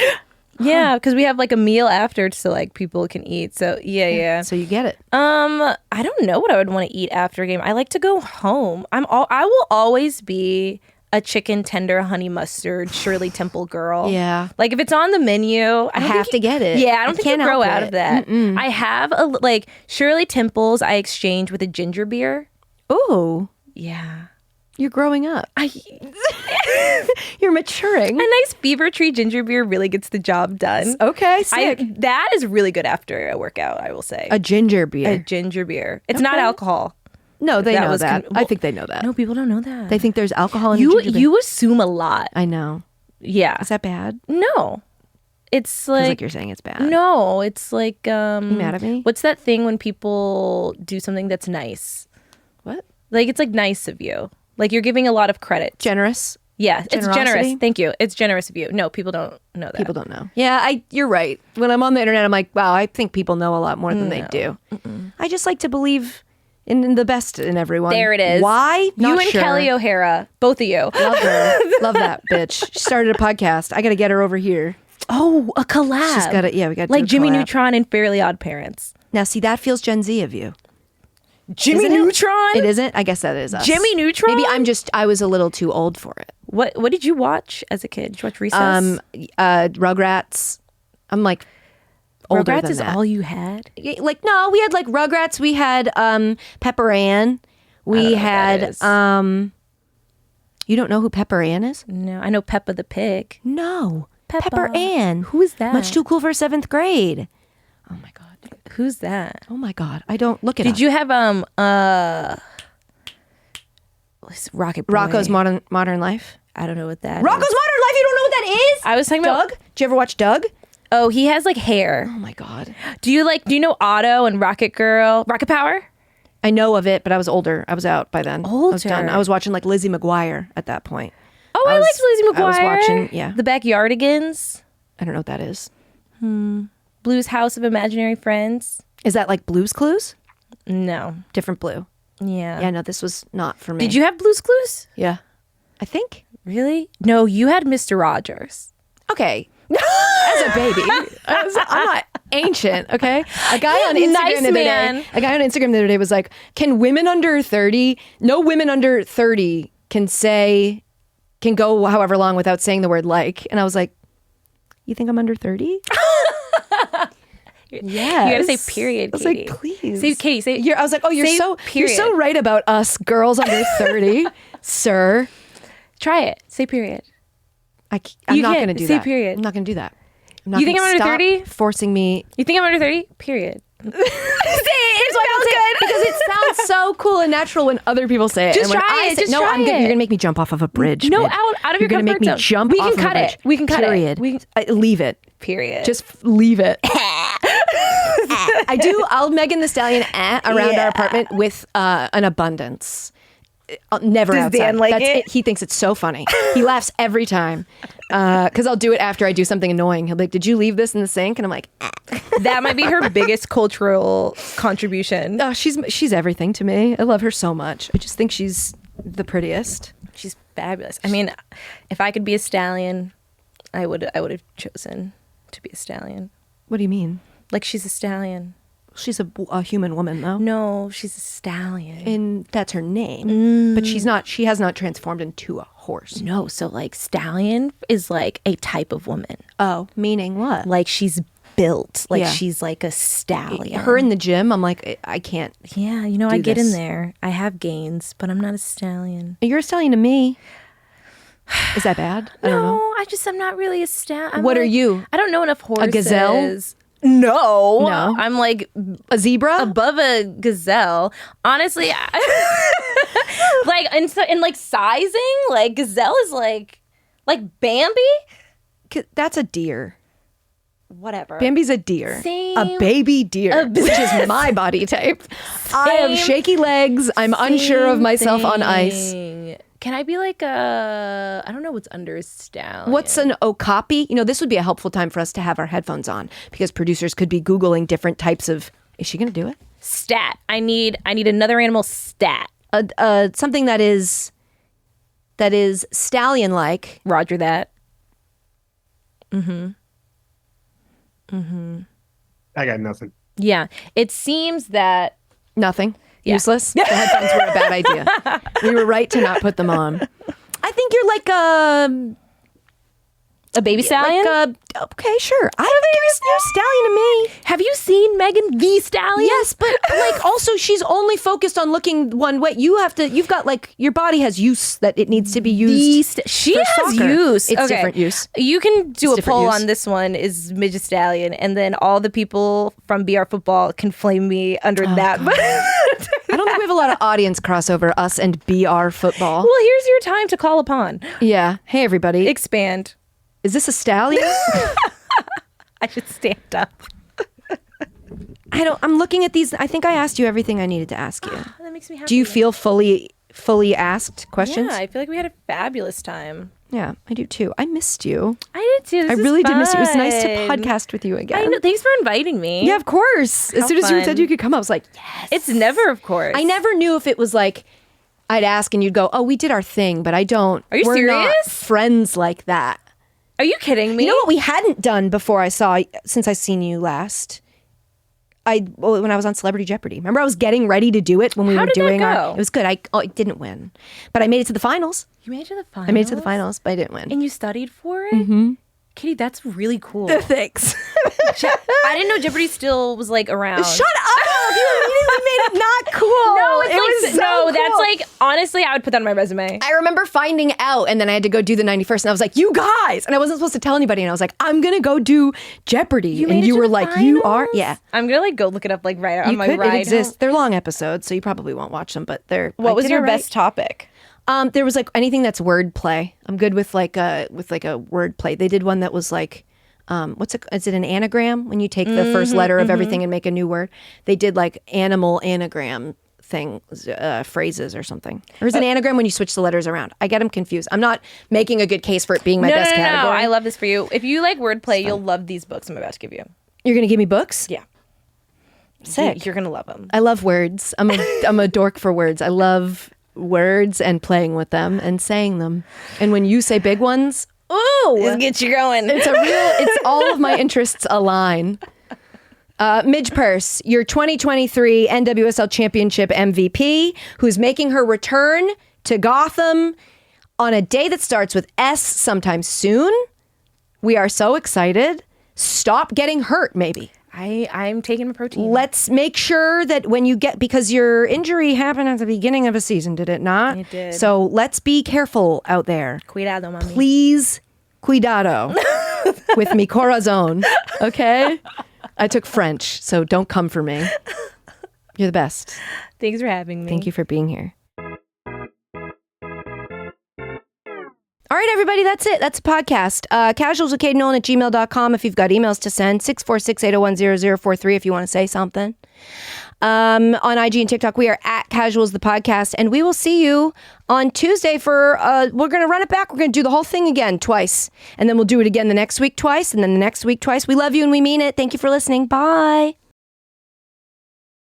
Yeah, because we have like a meal after so like people can eat. So yeah. So you get it. I don't know what I would want to eat after a game. I like to go home. I will always be a chicken tender honey mustard Shirley Temple girl. Yeah. Like if it's on the menu, I have to get it. Yeah, I don't think you grow out of that. Mm-mm. I have like Shirley Temples I exchange with a ginger beer. Ooh. Yeah. You're growing up. You're maturing. A nice Beaver Tree ginger beer really gets the job done. Okay, sick. That is really good after a workout, I will say. A ginger beer. A ginger beer. It's not alcohol. No, they know that. I think they know that. No, people don't know that. They think there's alcohol in a ginger beer. You assume a lot. I know. Yeah. Is that bad? No. It's like you're saying it's bad. No, it's like you mad at me? What's that thing when people do something that's nice? What? Like it's like nice of you. Like you're giving a lot of credit. Generous? Yeah, it's generous. Thank you. It's generous of you. No, people don't know that. People don't know. Yeah, you're right. When I'm on the internet, I'm like, wow, I think people know a lot more than they do. I just like to believe in the best in everyone. There it is. Why? You and Kelly O'Hara, both of you. Love her. Love that bitch. She started a podcast. I got to get her over here. Oh, a collab. She's got it. Yeah, we got like Jimmy Neutron and Fairly Odd Parents. Now, see, that feels Gen Z of you. Jimmy Neutron? It isn't? I guess that is us. Jimmy Neutron? Maybe I was a little too old for it. What did you watch as a kid? Did you watch Recess? Rugrats. I'm like older Rugrats than is that. all you had? Like, no, we had like Rugrats. We had Pepper Ann. We had you don't know who Pepper Ann is? No, I know Peppa the Pig. No. Pepper Ann. Who is that? Much too cool for 7th grade. Oh my god. Who's that? Oh my god. I don't look at it. Did you have Rocket Boy? Rocco's Modern Life? I don't know what that Rocco's is. Modern Life? You don't know what that is? I was talking Doug? about Did you ever watch Doug? Oh, he has like hair. Oh my god. Do you know Otto and Rocket Girl? Rocket Power? I know of it, but I was older. I was out by then. I was done. Older. I was watching like Lizzie McGuire at that point. Oh, I liked Lizzie McGuire. I was watching, yeah. The Backyardigans. I don't know what that is. Blue's House of Imaginary Friends. Is that like Blue's Clues? No. Different Blue. Yeah. Yeah, no, this was not for me. Did you have Blue's Clues? Yeah. I think. Really? No, you had Mr. Rogers. Okay. As a baby. I'm not ancient, okay? A guy on Instagram Nice the other man. day. A guy on Instagram the other day was like, "Can women under 30, no women under 30 can go however long without saying the word like." And I was like, "You think I'm under 30?" Yeah. You gotta say period, I was Katie. like, "Please." Say, Katie, say I was like, "Oh, you're say so period. right about us girls under 30, sir." Try it. Say period. I'm You not can't. going to do Say that. period. I'm not going to do that. I'm not You think gonna I'm under stop 30? Forcing me. You think I'm under 30? Period. Say it. It good because it sounds so cool and natural when other people say it. Just And when try I it. say, Just no, try I'm good. it. You're gonna make me jump off of a bridge. No, Midge. out of You're your gonna make comfort me zone. jump. We off can of a cut it. bridge. We can cut it. Period. We Leave it. Period. Just leave it. I do. I'll Megan the Stallion around our apartment with an abundance. Never Does outside. Dan like it? He thinks it's so funny. He laughs every time because I'll do it after I do something annoying. He'll be like, "Did you leave this in the sink?" And I'm like, That might be her biggest cultural contribution. "Oh, she's everything to me. I love her so much. I just think she's the prettiest." She's fabulous. I mean, if I could be a stallion, I would have chosen to be a stallion. What do you mean? Like she's a stallion. She's a human woman, though. No, she's a stallion. And that's her name. But she has not transformed into a horse. No, so like stallion is like a type of woman. Oh, meaning what? Like she's built. Like Yeah. she's like a stallion. Her in the gym, I'm like, I can't. Yeah, you know, I get this. in there. I have gains, but I'm not a stallion. You're a stallion to me. Is that bad? I don't know. I'm not really a stallion. What are you? I don't know enough horses. gazelle? No. No. I'm like A zebra? above a gazelle. Honestly, like in like sizing, like gazelle is like Bambi. That's a deer. Whatever. Bambi's a deer. Same. A baby deer, which is my body type. I have Same. shaky legs. I'm unsure of myself on ice. Thing. Can I be like I don't know what's under a stallion. What's an okapi? You know, this would be a helpful time for us to have our headphones on because producers could be Googling different types of. Is she going to do it? stat? I need another animal stat. Something that is stallion-like. Roger that. I got nothing. Yeah. It seems that Nothing. Yeah. Useless. The headphones were a bad idea. We were right to not put them on. I think you're like a baby stallion. Okay, sure. I don't think you're a stallion to me. Have you seen Megan the Stallion? Yes, but like also she's only focused on looking one way. You've got like your body has use that it needs to be used. She for has soccer. use. It's Okay. different use. You can do It's a different poll use. on this one. Is Midge a Stallion? And then all the people from BR Football can flame me under that. I don't think we have a lot of audience crossover, us and BR football. Well, here's your time to call upon. Yeah. Hey everybody. Expand. Is this a stallion? I should stand up. I'm looking at these. I think I asked you everything I needed to ask you. That makes me happy. Do you feel fully asked questions? Yeah, I feel like we had a fabulous time. Yeah, I do too. I missed you. I did too. I This really is did miss you. It was nice to fun. podcast with you again. I know. Thanks for inviting me. Yeah, of course. As How soon as you fun. said you could come, I was like, yes. It's never, of course. I never knew if it was like I'd ask and you'd go, "Oh, we did our thing," but I don't. Are you We're not serious? friends like that. Are you kidding me? You know what we hadn't done before since I seen you last? When I was on Celebrity Jeopardy. Remember I was getting ready to do it when we How were did that doing go? It was good. I didn't win. But I made it to the finals. You made it to the finals? I made it to the finals, but I didn't win. And you studied for it? Mm-hmm. Kitty, that's really cool. Thanks. I didn't know Jeopardy still was like around. Shut up! You immediately made it not cool. No, it's it like was so no, cool. that's like honestly, I would put that on my resume. I remember finding out, and then I had to go do the 91st, and I was like, "You guys!" And I wasn't supposed to tell anybody, and I was like, "I'm gonna go do Jeopardy," made and it you to were the like, "You are?" finals? Yeah. I'm gonna like go look it up like right on You my could. ride. It exists. home. They're long episodes, so you probably won't watch them. But they're. What I was did your all right. best topic? There was like anything that's wordplay. I'm good with like a wordplay. They did one that was like, is it an anagram when you take the first letter of everything and make a new word? They did like animal anagram phrases or something. Or is an anagram when you switch the letters around? I get them confused. I'm not making a good case for it being my best category. No, I love this for you. If you like wordplay, you'll love these books I'm about to give you. You're going to give me books? Yeah. Sick. You're going to love them. I love words. I'm a dork for words. I love words and playing with them and saying them. And when you say big ones, ooh, This gets you going. it's all of my interests align. Midge Purce, your 2023 NWSL Championship MVP, who's making her return to Gotham on a day that starts with S sometime soon. We are so excited. Stop getting hurt, maybe. I'm taking my protein. Let's make sure that when you get, because your injury happened at the beginning of a season, did it not? It did. So let's be careful out there. Cuidado, mami. Please, cuidado with mi corazón, okay? I took French, so don't come for me. You're the best. Thanks for having me. Thank you for being here. All right, everybody, that's it. That's a podcast. Casuals@Nolan@gmail.com if you've got emails to send. 646-801-0043 if you want to say something. On IG and TikTok, we are at Casuals the Podcast, and we will see you on Tuesday for, we're going to run it back. We're going to do the whole thing again twice, and then we'll do it again the next week twice, and then the next week twice. We love you and we mean it. Thank you for listening. Bye.